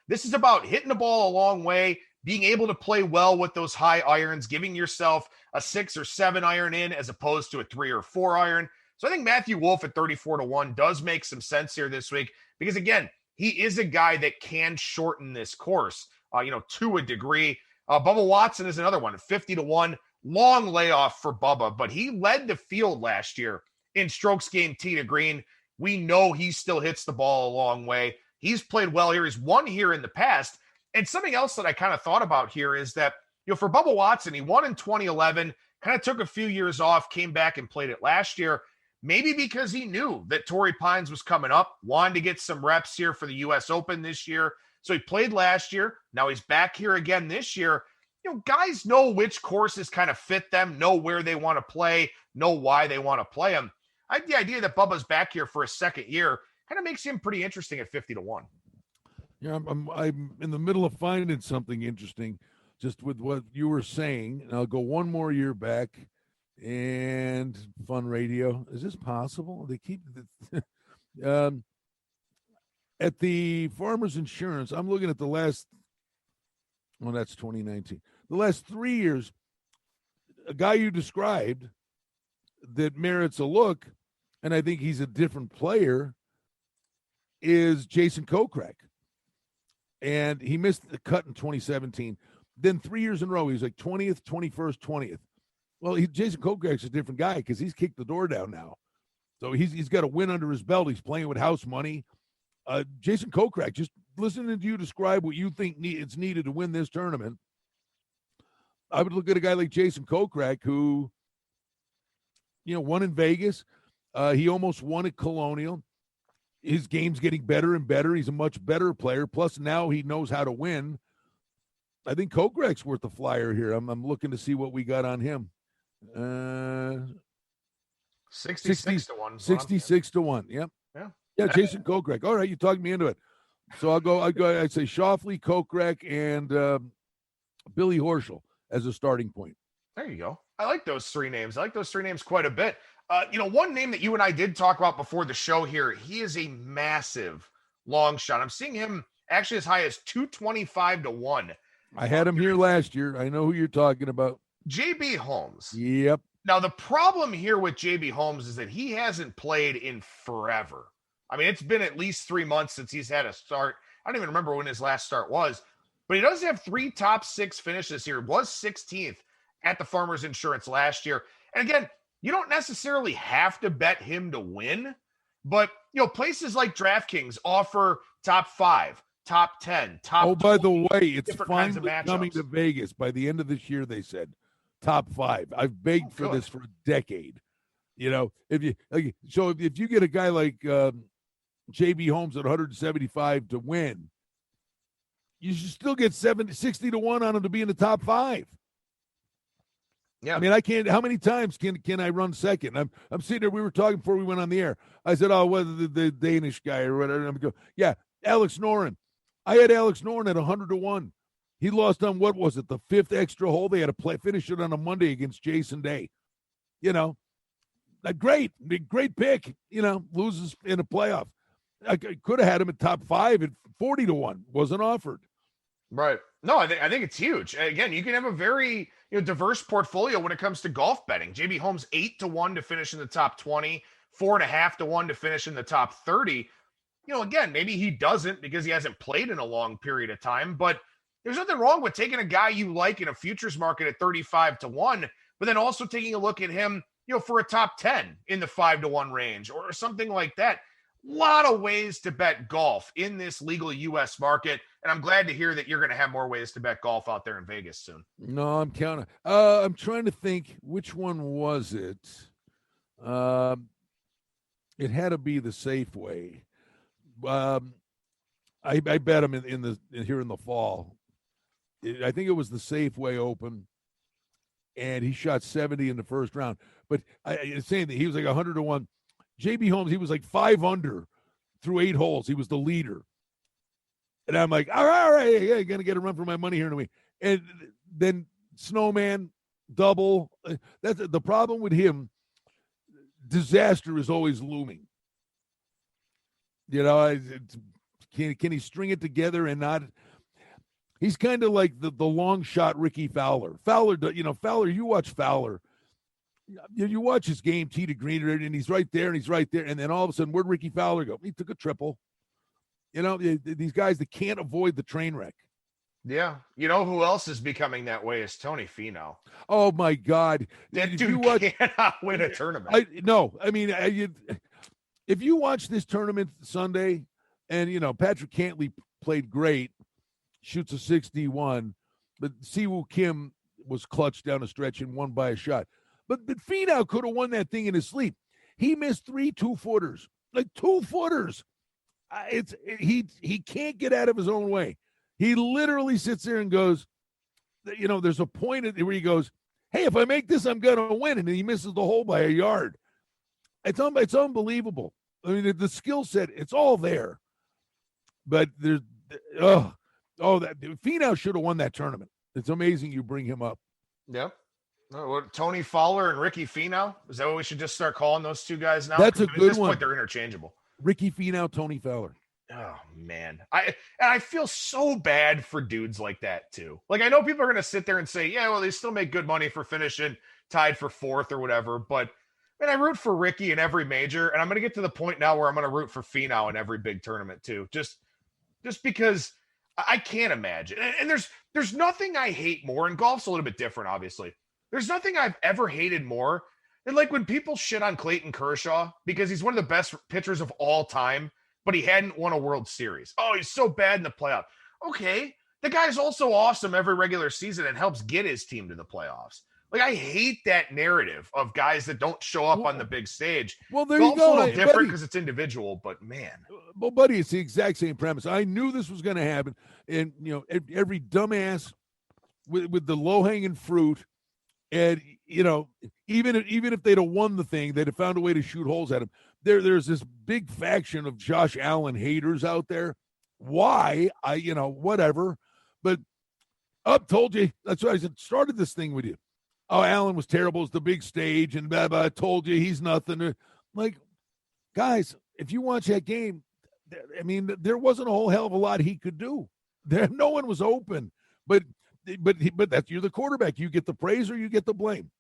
this is about hitting the ball a long way, being able to play well with those high irons, giving yourself a 6 or 7 iron in as opposed to a 3 or 4 iron. So I think Matthew Wolff at 34 to 1 does make some sense here this week because, again, he is a guy that can shorten this course, to a degree. Bubba Watson is another one at 50 to 1. Long layoff for Bubba, but he led the field last year in strokes gained tee to green. We know he still hits the ball a long way. He's played well here. He's won here in the past. And something else that I kind of thought about here is that, for Bubba Watson, he won in 2011, kind of took a few years off, came back and played it last year. Maybe because he knew that Torrey Pines was coming up, wanted to get some reps here for the U.S. Open this year. So he played last year. Now he's back here again this year. Guys know which courses kind of fit them, know where they want to play, know why they want to play them. I think the idea that Bubba's back here for a second year kind of makes him pretty interesting at 50 to 1. Yeah, I'm in the middle of finding something interesting just with what you were saying. And I'll go one more year back and Fun Radio. Is this possible? They keep at the Farmers Insurance. I'm looking at the last, that's 2019. The last 3 years, a guy you described that merits a look, and I think he's a different player, is Jason Kokrak. And he missed the cut in 2017. Then 3 years in a row, he was like 20th, 21st, 20th. Well, Jason Kokrak's a different guy because he's kicked the door down now. So he's got a win under his belt. He's playing with house money. Jason Kokrak, just listening to you describe what you think it's needed to win this tournament, I would look at a guy like Jason Kokrak who, won in Vegas. He almost won at Colonial. His game's getting better and better. He's a much better player. Plus, now he knows how to win. I think Kokrak's worth a flyer here. I'm looking to see what we got on him. 66 to 1. 66 to 1. Yep. Yeah, Jason Kokrak. All right, you talked me into it. So I'd say Schauffele, Kokrak, and Billy Horschel as a starting point. There you go. I like those three names. I like those three names quite a bit. One name that you and I did talk about before the show here, he is a massive long shot. I'm seeing him actually as high as 225-1. I had him here last year. I know who you're talking about. JB Holmes. Yep. Now, the problem here with JB Holmes is that he hasn't played in forever. I mean, it's been at least 3 months since he's had a start. I don't even remember when his last start was, but he does have 3 top 6 finishes this year. Was 16th at the Farmers Insurance last year. And again, you don't necessarily have to bet him to win, but places like DraftKings offer top 5, top 10, top. Oh, by the way, it's finally coming matchups. to Vegas by the end of this year. They said top 5. I've begged for this for a decade. If you get a guy like JB Holmes at 175 to win, you should still get 60-1 on him to be in the top 5. Yeah, I mean, I can't. How many times can I run second? I'm sitting there. We were talking before we went on the air. I said, "Oh, whether the Danish guy or whatever." And I'm going, "Yeah, Alex Noren." I had Alex Noren at 100-1. He lost on what was it, the 5th extra hole? They had to finish it on a Monday against Jason Day. Great pick. Loses in a playoff. I could have had him at top 5 at 40-1. Wasn't offered. Right. No, I think it's huge. Again, you can have a very diverse portfolio when it comes to golf betting. JB Holmes 8-1 to finish in the top 20, 4.5-1 to finish in the top 30. Again, maybe he doesn't because he hasn't played in a long period of time, but there's nothing wrong with taking a guy you like in a futures market at 35-1, but then also taking a look at him, for a top 10 in the 5-1 range or something like that. A lot of ways to bet golf in this legal U.S. market, and I'm glad to hear that you're going to have more ways to bet golf out there in Vegas soon. No, I'm counting. I'm trying to think, which one was it? It had to be the Safeway. I bet him here in the fall. I think it was the Safeway Open, and he shot 70 in the first round. But I saying that he was like 100-1. JB Holmes, he was like 5 under through 8 holes. He was the leader. And I'm like, all right, yeah, going to get a run for my money here in a week. And then Snowman, double. That's the problem with him. Disaster is always looming. Can he string it together and not? He's kind of like the long shot Ricky Fowler. Fowler, you watch Fowler. You watch his game, tee to green, and he's right there, and then all of a sudden, where'd Ricky Fowler go? He took a triple. These guys that can't avoid the train wreck. Yeah. Who else is becoming that way is Tony Finau. Oh, my God. That dude cannot win a tournament. If you watch this tournament Sunday, and, Patrick Cantley played great, shoots a 61, but Siwoo Kim was clutched down a stretch and won by a shot. But Finau could have won that thing in his sleep. He missed 3 2-footers, like 2-footers. He can't get out of his own way. He literally sits there and goes, there's a point where he goes, hey, if I make this, I'm going to win. And he misses the hole by a yard. It's unbelievable. I mean, the skill set, it's all there. But there's, that Finau should have won that tournament. It's amazing you bring him up. Yep. Tony Fowler and Ricky Finau? Is that what we should just start calling those two guys now? That's a good one. At this point, they're interchangeable. Ricky Finau, Tony Fowler. Oh, man. I feel so bad for dudes like that, too. Like, I know people are going to sit there and say, yeah, well, they still make good money for finishing tied for 4th or whatever. But, man, I root for Ricky in every major. And I'm going to get to the point now where I'm going to root for Finau in every big tournament, too. Just because I can't imagine. And there's nothing I hate more. And golf's a little bit different, obviously. There's nothing I've ever hated more than like when people shit on Clayton Kershaw because he's one of the best pitchers of all time, but he hadn't won a World Series. Oh, he's so bad in the playoff. Okay. The guy's also awesome every regular season and helps get his team to the playoffs. Like, I hate that narrative of guys that don't show up on the big stage. Well, there you go. It's a little different because it's individual, but man. Well, buddy, it's the exact same premise. I knew this was going to happen. And, every dumbass with the low-hanging fruit, and, even if they'd have won the thing, they'd have found a way to shoot holes at him. There's this big faction of Josh Allen haters out there. Why? Whatever. But Told you. That's why I said, started this thing with you. Oh, Allen was terrible. It's the big stage, and blah, blah. I told you he's nothing. Like, guys, if you watch that game, I mean, there wasn't a whole hell of a lot he could do. No one was open. But that's, you're the quarterback. You get the praise or you get the blame.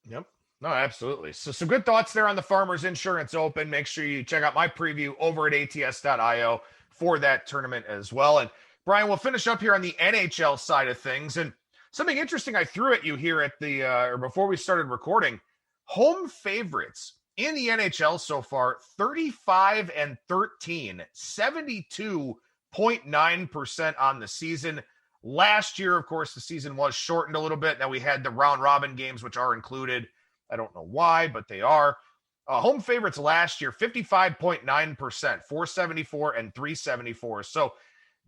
Yep. No, absolutely. So some good thoughts there on the Farmers Insurance Open. Make sure you check out my preview over at ATS.io for that tournament as well. And Brian, we'll finish up here on the NHL side of things. And something interesting I threw at you here at the or before we started recording, home favorites in the NHL so far, 35-13, 72.9% on the season. Last year, of course, the season was shortened a little bit. Now we had the round robin games, which are included. I don't know why, but they are. Home favorites last year, 55.9%, 474 and 374. So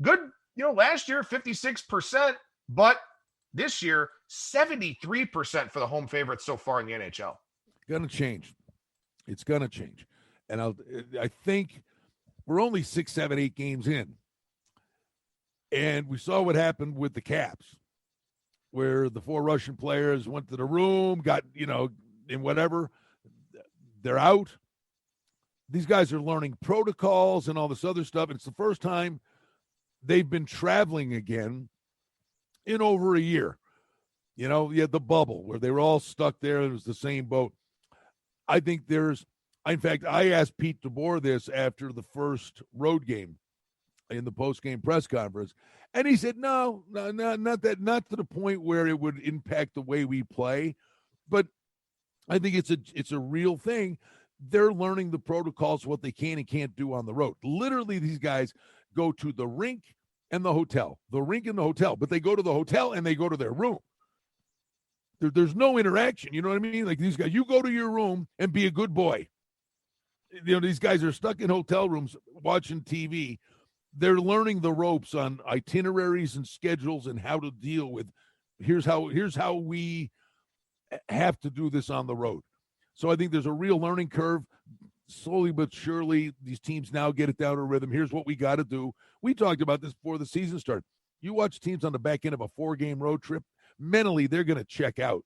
good, last year, 56%, but this year, 73% for the home favorites so far in the NHL. Going to change. It's going to change. And I think we're only 6, 7, 8 games in. And we saw what happened with the Caps, where the 4 Russian players went to the room, got, in whatever, they're out. These guys are learning protocols and all this other stuff. It's the first time they've been traveling again in over a year. You had the bubble where they were all stuck there. It was the same boat. I think in fact, I asked Pete DeBoer this after the first road game in the post-game press conference, and he said, no, not to the point where it would impact the way we play, but I think it's a real thing. They're learning the protocols, what they can and can't do on the road. Literally, these guys go to the rink and the hotel, but they go to the hotel and they go to their room. There's no interaction. You know what I mean? Like these guys, you go to your room and be a good boy. These guys are stuck in hotel rooms watching TV. They're learning the ropes on itineraries and schedules and how to deal with, here's how we have to do this on the road. So I think there's a real learning curve. Slowly but surely, these teams now get it down to a rhythm. Here's what we got to do. We talked about this before the season started. You watch teams on the back end of a 4-game road trip, mentally, they're going to check out.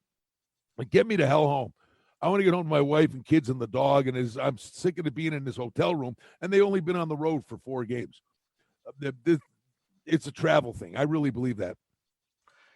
Like, get me to hell home. I want to get home to my wife and kids and the dog, and I'm sick of being in this hotel room, and they only been on the road for 4 games. It's a travel thing. I really believe that.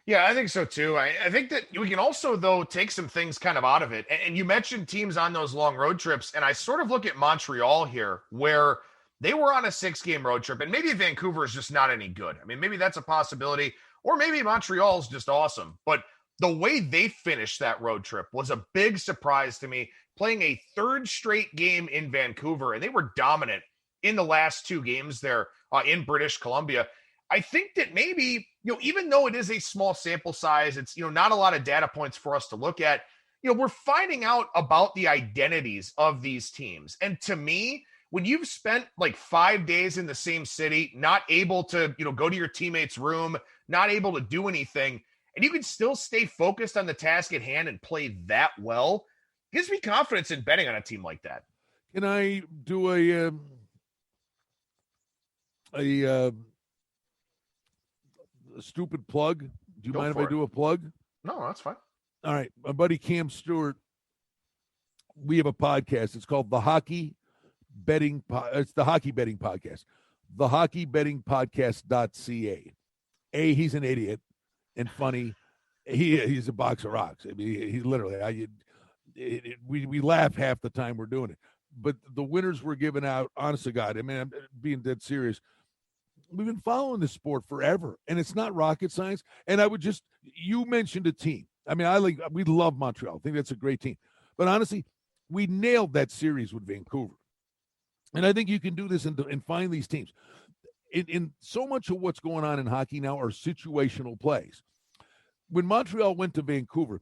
Yeah, I think so too. I think that we can also, though, take some things kind of out of it. And you mentioned teams on those long road trips, and I sort of look at Montreal here, where they were on a 6-game road trip, and maybe Vancouver is just not any good. I mean, maybe that's a possibility, or maybe Montreal is just awesome. But the way they finished that road trip was a big surprise to me, playing a 3rd straight game in Vancouver, and they were dominant in the last 2 games there in British Columbia. I think that maybe, even though it is a small sample size, it's, not a lot of data points for us to look at, we're finding out about the identities of these teams. And to me, when you've spent like 5 days in the same city, not able to, go to your teammate's room, not able to do anything, and you can still stay focused on the task at hand and play that well, gives me confidence in betting on a team like that. Can I do a stupid plug? Do you mind if I do a plug? No, that's fine. All right. My buddy Cam Stewart, we have a podcast. It's called The Hockey Betting It's the Hockey Betting Podcast. TheHockeyBettingPodcast.ca. He's an idiot and funny. He's a box of rocks. I mean, he literally, we laugh half the time we're doing it. But the winners were given out, honest to God, I mean, I'm being dead serious. We've been following this sport forever, and it's not rocket science. And you mentioned a team. I mean, we love Montreal. I think that's a great team. But honestly, we nailed that series with Vancouver. And I think you can do this and find these teams. In so much of what's going on in hockey now are situational plays. When Montreal went to Vancouver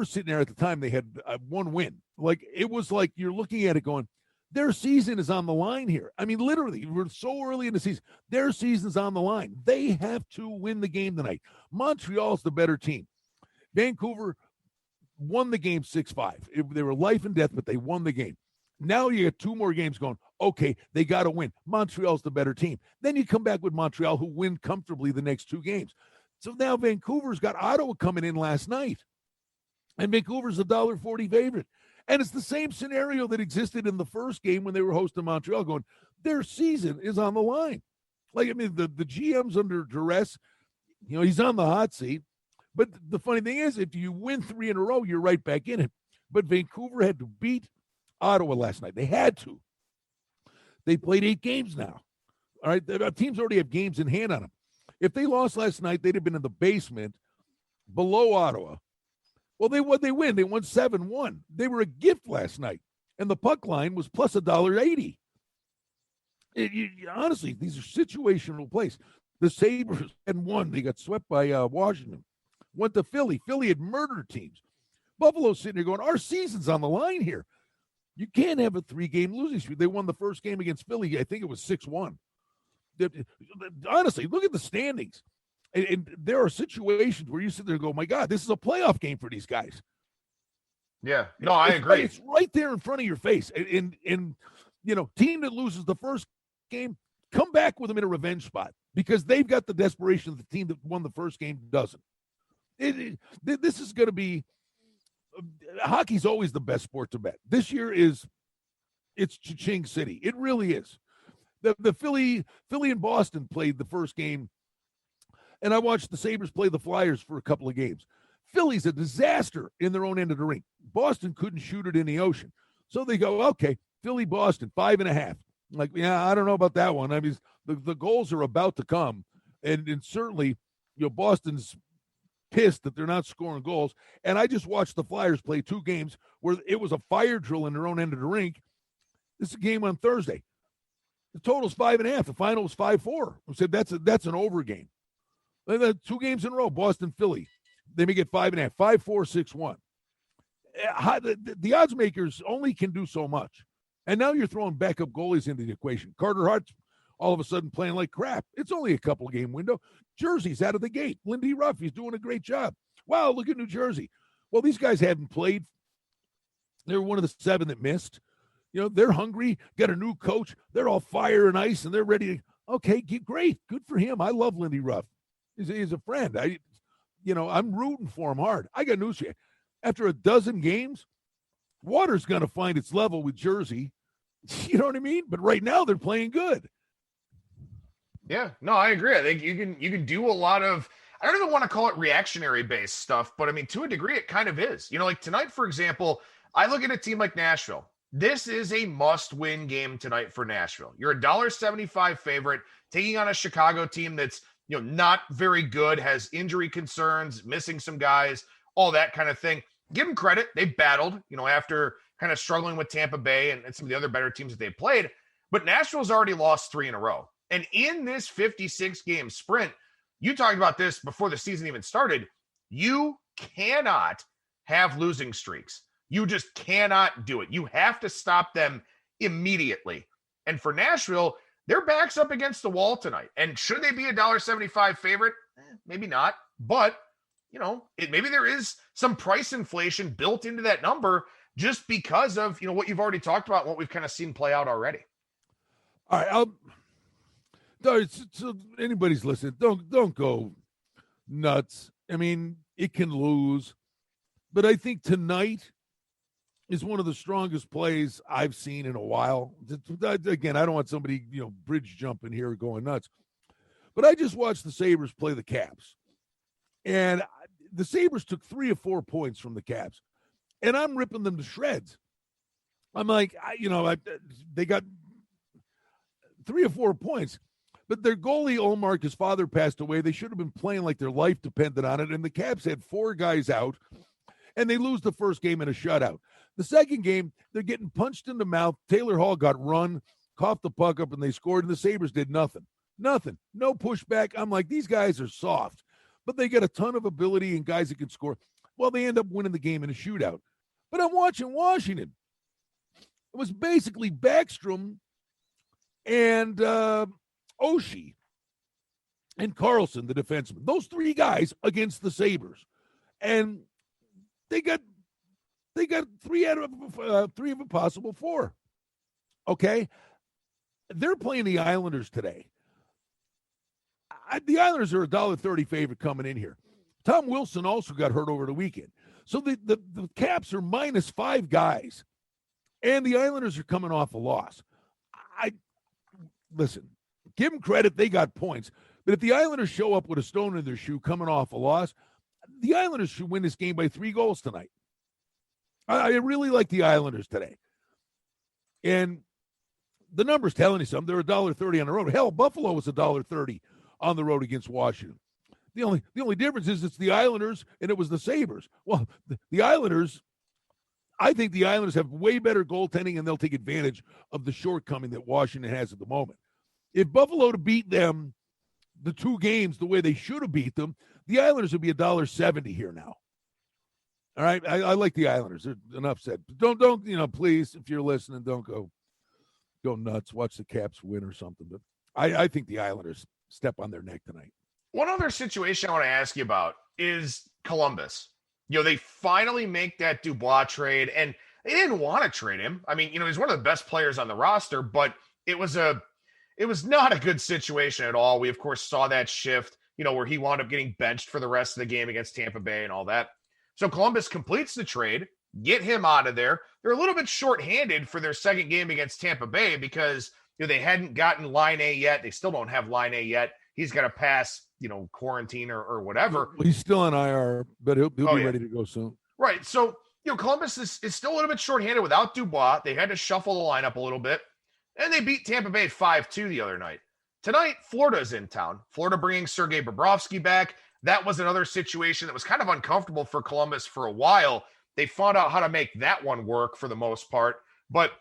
sitting there at the time, they had 1 win. Like, it was like you're looking at it going, their season is on the line here. I mean, literally, we're so early in the season. Their season's on the line. They have to win the game tonight. Montreal's the better team. Vancouver won the game 6-5. They were life and death, but they won the game. Now you get 2 more games going, okay, they got to win. Montreal's the better team. Then you come back with Montreal, who win comfortably the next 2 games. So now Vancouver's got Ottawa coming in last night. And Vancouver's a $1.40 favorite. And it's the same scenario that existed in the first game when they were hosting Montreal, going, their season is on the line. Like, I mean, the GM's under duress. You know, he's on the hot seat. But the funny thing is, if you win 3 in a row, you're right back in it. But Vancouver had to beat Ottawa last night. They had to. They played 8 games now. All right, the teams already have games in hand on them. If they lost last night, they'd have been in the basement below Ottawa. Well, they win. They won 7-1. They were a gift last night, and the puck line was plus $1.80. Honestly, these are situational plays. The Sabres had won. They got swept by Washington. Went to Philly. Philly had murdered teams. Buffalo's sitting there going, our season's on the line here. You can't have a 3-game losing streak. They won the first game against Philly. I think it was 6-1. Honestly, look at the standings. And there are situations where you sit there and go, my God, this is a playoff game for these guys. Yeah, no, I agree. It's right there in front of your face. And you know, team that loses the first game, come back with them in a revenge spot because they've got the desperation of the team that won the first game doesn't. This is going to be hockey's always the best sport to bet. This year it's Cha-Ching City. It really is. The Philly and Boston played the first game, and I watched the Sabres play the Flyers for a couple of games. Philly's a disaster in their own end of the rink. Boston couldn't shoot it in the ocean. So they go, okay, Philly, Boston, 5.5. I'm like, yeah, I don't know about that one. I mean, the goals are about to come. And certainly, you know, Boston's pissed that they're not scoring goals. And I just watched the Flyers play 2 games where it was a fire drill in their own end of the rink. This is a game on Thursday. The total's 5.5. The final was 5-4. I said that's an over game. 2 games in a row, Boston, Philly. They make it 5.5, 5-4, 6-1. The odds makers only can do so much. And now you're throwing backup goalies into the equation. Carter Hart's all of a sudden playing like crap. It's only a couple of game window. Jersey's out of the gate. Lindy Ruff, he's doing a great job. Wow, look at New Jersey. Well, these guys haven't played. They're one of the 7 that missed. You know, they're hungry, got a new coach. They're all fire and ice, and they're ready to, okay, great. Good for him. I love Lindy Ruff. He's a friend. I'm rooting for him hard. I got news for you. After a dozen games, water's going to find its level with Jersey. You know what I mean? But right now they're playing good. Yeah, no, I agree. I think you can do a lot of, I don't even want to call it reactionary based stuff, but I mean, to a degree, it kind of is. You know, like tonight, for example, I look at a team like Nashville. This is a must-win game tonight for Nashville. You're a $1.75 favorite taking on a Chicago team that's, you know, not very good, has injury concerns, missing some guys, all that kind of thing. Give them credit. They battled, you know, after kind of struggling with Tampa Bay and some of the other better teams that they played. But Nashville's already lost 3 in a row. And in this 56-game sprint, you talked about this before the season even started, you cannot have losing streaks. You just cannot do it. You have to stop them immediately. And for Nashville, their back's up against the wall tonight. And should they be a $1.75 favorite? Maybe not. But, you know, maybe there is some price inflation built into that number just because of, you know, what you've already talked about, what we've kind of seen play out already. All right, so anybody's listening, don't go nuts. I mean, it can lose. But I think tonight is one of the strongest plays I've seen in a while. Again, I don't want somebody, you know, bridge jumping here going nuts. But I just watched the Sabres play the Caps. And the Sabres took 3 or 4 points from the Caps. And I'm ripping them to shreds. I'm like, they got 3 or 4 points. But their goalie, Olmark, his father passed away. They should have been playing like their life depended on it. And the Caps had 4 guys out. And they lose the first game in a shutout. The second game, they're getting punched in the mouth. Taylor Hall got run, coughed the puck up, and they scored. And the Sabres did nothing. Nothing. No pushback. I'm like, these guys are soft. But they get a ton of ability and guys that can score. Well, they end up winning the game in a shootout. But I'm watching Washington. It was basically Backstrom and Oshie and Carlson, the defenseman. Those 3 guys against the Sabres. And they got 3 out of 3 of a possible 4. Okay? They're playing the Islanders today. The Islanders are $1.30 favorite coming in here. Tom Wilson also got hurt over the weekend. So the Caps are -5 guys, and the Islanders are coming off a loss. Listen, give them credit. They got points. But if the Islanders show up with a stone in their shoe coming off a loss, the Islanders should win this game by 3 goals tonight. I really like the Islanders today. And the number's telling you something. They're $1.30 on the road. Hell, Buffalo was $1.30 on the road against Washington. The only difference is it's the Islanders and it was the Sabres. Well, the Islanders, I think the Islanders have way better goaltending, and they'll take advantage of the shortcoming that Washington has at the moment. If Buffalo to beat them the 2 games the way they should have beat them, the Islanders would be $1.70 here now. All right, I like the Islanders. Enough said. Don't please, if you're listening, don't go nuts. Watch the Caps win or something. But I think the Islanders step on their neck tonight. One other situation I want to ask you about is Columbus. They finally make that Dubois trade, and they didn't want to trade him. I mean, he's one of the best players on the roster, but it was not a good situation at all. We, of course, saw that shift, where he wound up getting benched for the rest of the game against Tampa Bay and all that. So Columbus completes the trade, get him out of there. They're a little bit shorthanded for their second game against Tampa Bay because they hadn't gotten line A yet. They still don't have line A yet. He's got to pass, quarantine or whatever. He's still on IR, but he'll be ready to go soon. Right. So, Columbus is still a little bit shorthanded without Dubois. They had to shuffle the lineup a little bit, and they beat Tampa Bay 5-2 the other night. Tonight, Florida's in town. Florida bringing Sergei Bobrovsky back. That was another situation that was kind of uncomfortable for Columbus for a while. They found out how to make that one work for the most part. But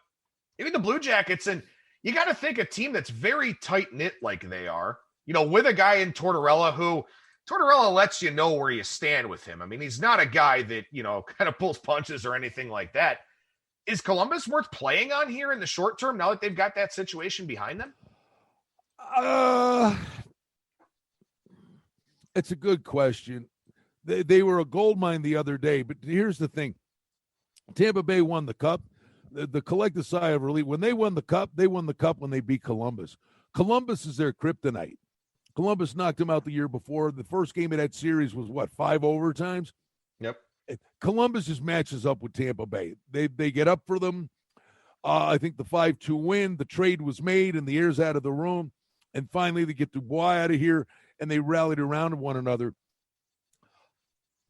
even the Blue Jackets, and you got to think a team that's very tight-knit like they are, with a guy in Tortorella who lets you know where you stand with him. I mean, he's not a guy that, kind of pulls punches or anything like that. Is Columbus worth playing on here in the short term now that they've got that situation behind them? It's a good question. They were a gold mine the other day, but here's the thing. Tampa Bay won the cup. The collective sigh of relief. When they won the cup when they beat Columbus. Columbus is their kryptonite. Columbus knocked them out the year before. The first game of that series was 5 overtimes? Yep. Columbus just matches up with Tampa Bay. They get up for them. I think the 5-2 win, the trade was made, and the air's out of the room. And finally, they get Dubois out of here, and they rallied around one another.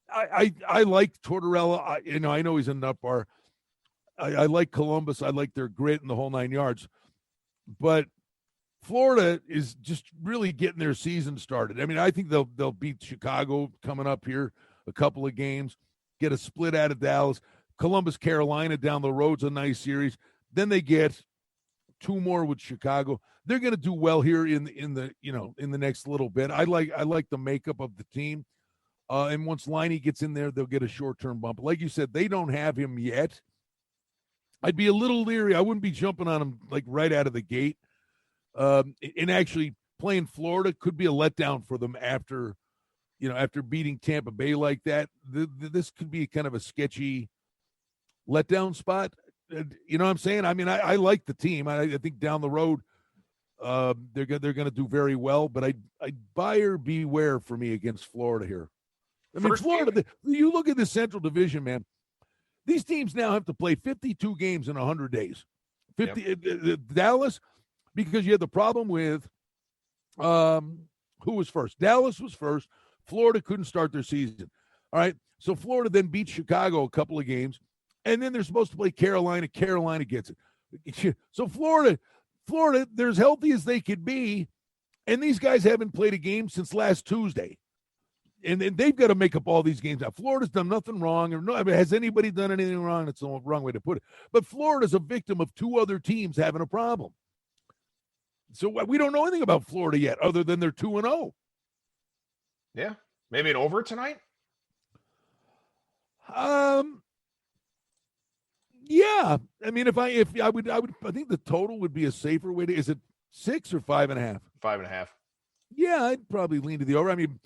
I like Tortorella. I know he's a nut bar. I like Columbus. I like their grit and the whole 9 yards. But Florida is just really getting their season started. I mean, I think they'll beat Chicago coming up here, a couple of games, get a split out of Dallas. Columbus, Carolina down the road's a nice series. Then they get 2 more with Chicago. They're going to do well here in the next little bit. I like the makeup of the team. And once Liney gets in there, they'll get a short-term bump. Like you said, they don't have him yet. I'd be a little leery. I wouldn't be jumping on him right out of the gate. And actually playing Florida could be a letdown for them after beating Tampa Bay like that. This could be kind of a sketchy letdown spot. You know what I'm saying? I mean, I like the team. I think down the road they're going to do very well. But I buyer beware for me against Florida here. I mean, Florida. You look at the Central Division, man. These teams now have to play 52 games in 100 days. Dallas, because you had the problem with who was first. Dallas was first. Florida couldn't start their season. All right, so Florida then beat Chicago a couple of games, and then they're supposed to play Carolina. Carolina gets it. So Florida, they're as healthy as they could be, and these guys haven't played a game since last Tuesday. And they've got to make up all these games now. Florida's done nothing wrong. Has anybody done anything wrong? That's the wrong way to put it. But Florida's a victim of 2 other teams having a problem. So we don't know anything about Florida yet other than they're 2-0. Yeah. Maybe an over tonight? Yeah. I mean, I think the total would be a safer way to. Is it 6 or 5.5? 5.5. Yeah, I'd probably lean to the over. I mean,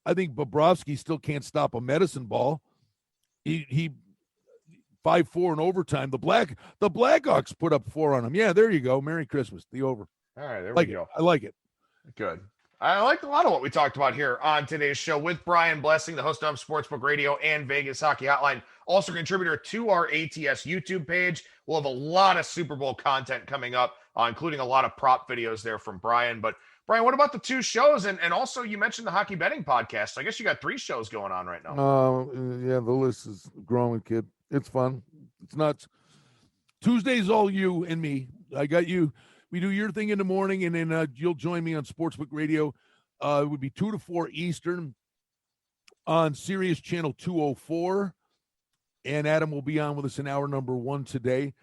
I think Bobrovsky still can't stop a medicine ball. He 5-4 in overtime. The Blackhawks put up 4 on him. Yeah, there you go. Merry Christmas. The over. All right, there we go. I like it. Good. I liked a lot of what we talked about here on today's show with Brian Blessing, the host of Sportsbook Radio and Vegas Hockey Hotline, also contributor to our ATS YouTube page. We'll have a lot of Super Bowl content coming up, including a lot of prop videos there from Brian. But Brian, what about the two shows? And also you mentioned the hockey betting podcast. So I guess you got 3 shows going on right now. Yeah, the list is growing, kid. It's fun. It's nuts. Tuesday's all you and me. I got you. We do your thing in the morning, and then you'll join me on Sportsbook Radio. It would be 2 to 4 Eastern on Sirius Channel 204. And Adam will be on with us in hour number 1 today.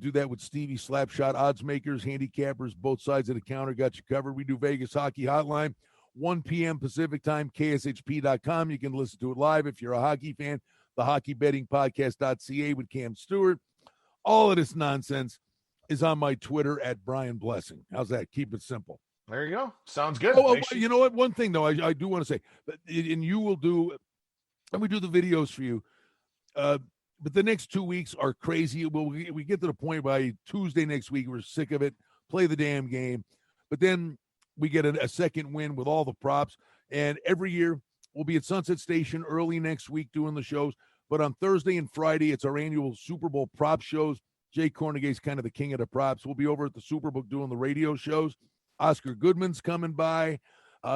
Do that with Stevie Slapshot, odds makers, handicappers, both sides of the counter. Got you covered. We do Vegas Hockey Hotline, 1 p.m. Pacific time, KSHP.com. You can listen to it live if you're a hockey fan. The Hockey Betting Podcast.ca with Cam Stewart. All of this nonsense is on my Twitter at Brian Blessing. How's that? Keep it simple. There you go. Sounds good. You know what? One thing, though, I do want to say, and you will do, and we do the videos for you, but the next 2 weeks are crazy. We get to the point by Tuesday next week, we're sick of it, play the damn game. But then we get a second win with all the props. And every year we'll be at Sunset Station early next week doing the shows. But on Thursday and Friday, it's our annual Super Bowl prop shows. Jay Cornegay's kind of the king of the props. We'll be over at the Superbook doing the radio shows. Oscar Goodman's coming by.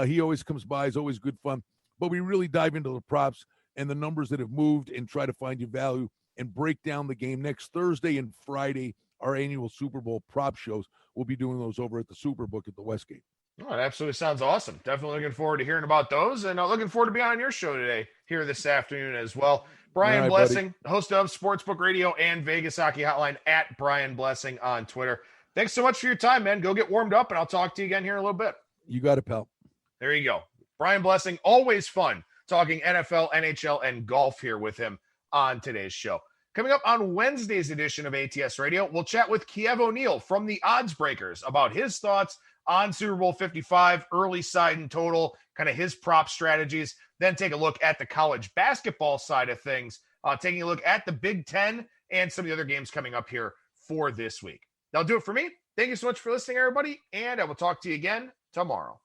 He always comes by. It's always good fun. But we really dive into the props and the numbers that have moved and try to find you value and break down the game. Next Thursday and Friday, our annual Super Bowl prop shows. We'll be doing those over at the Superbook at the Westgate. Oh, it absolutely sounds awesome. Definitely looking forward to hearing about those, and looking forward to being on your show today here this afternoon as well. Brian Blessing, buddy. Host of Sportsbook Radio and Vegas Hockey Hotline at Brian Blessing on Twitter. Thanks so much for your time, man. Go get warmed up, and I'll talk to you again here in a little bit. You got it, pal. There you go. Brian Blessing, always fun talking NFL, NHL, and golf here with him on today's show. Coming up on Wednesday's edition of ATS Radio, we'll chat with Kiev O'Neill from the Odds Breakers about his thoughts on Super Bowl 55, early side and total, kind of his prop strategies, then take a look at the college basketball side of things, taking a look at the Big Ten and some of the other games coming up here for this week. That'll do it for me. Thank you so much for listening, everybody, and I will talk to you again tomorrow.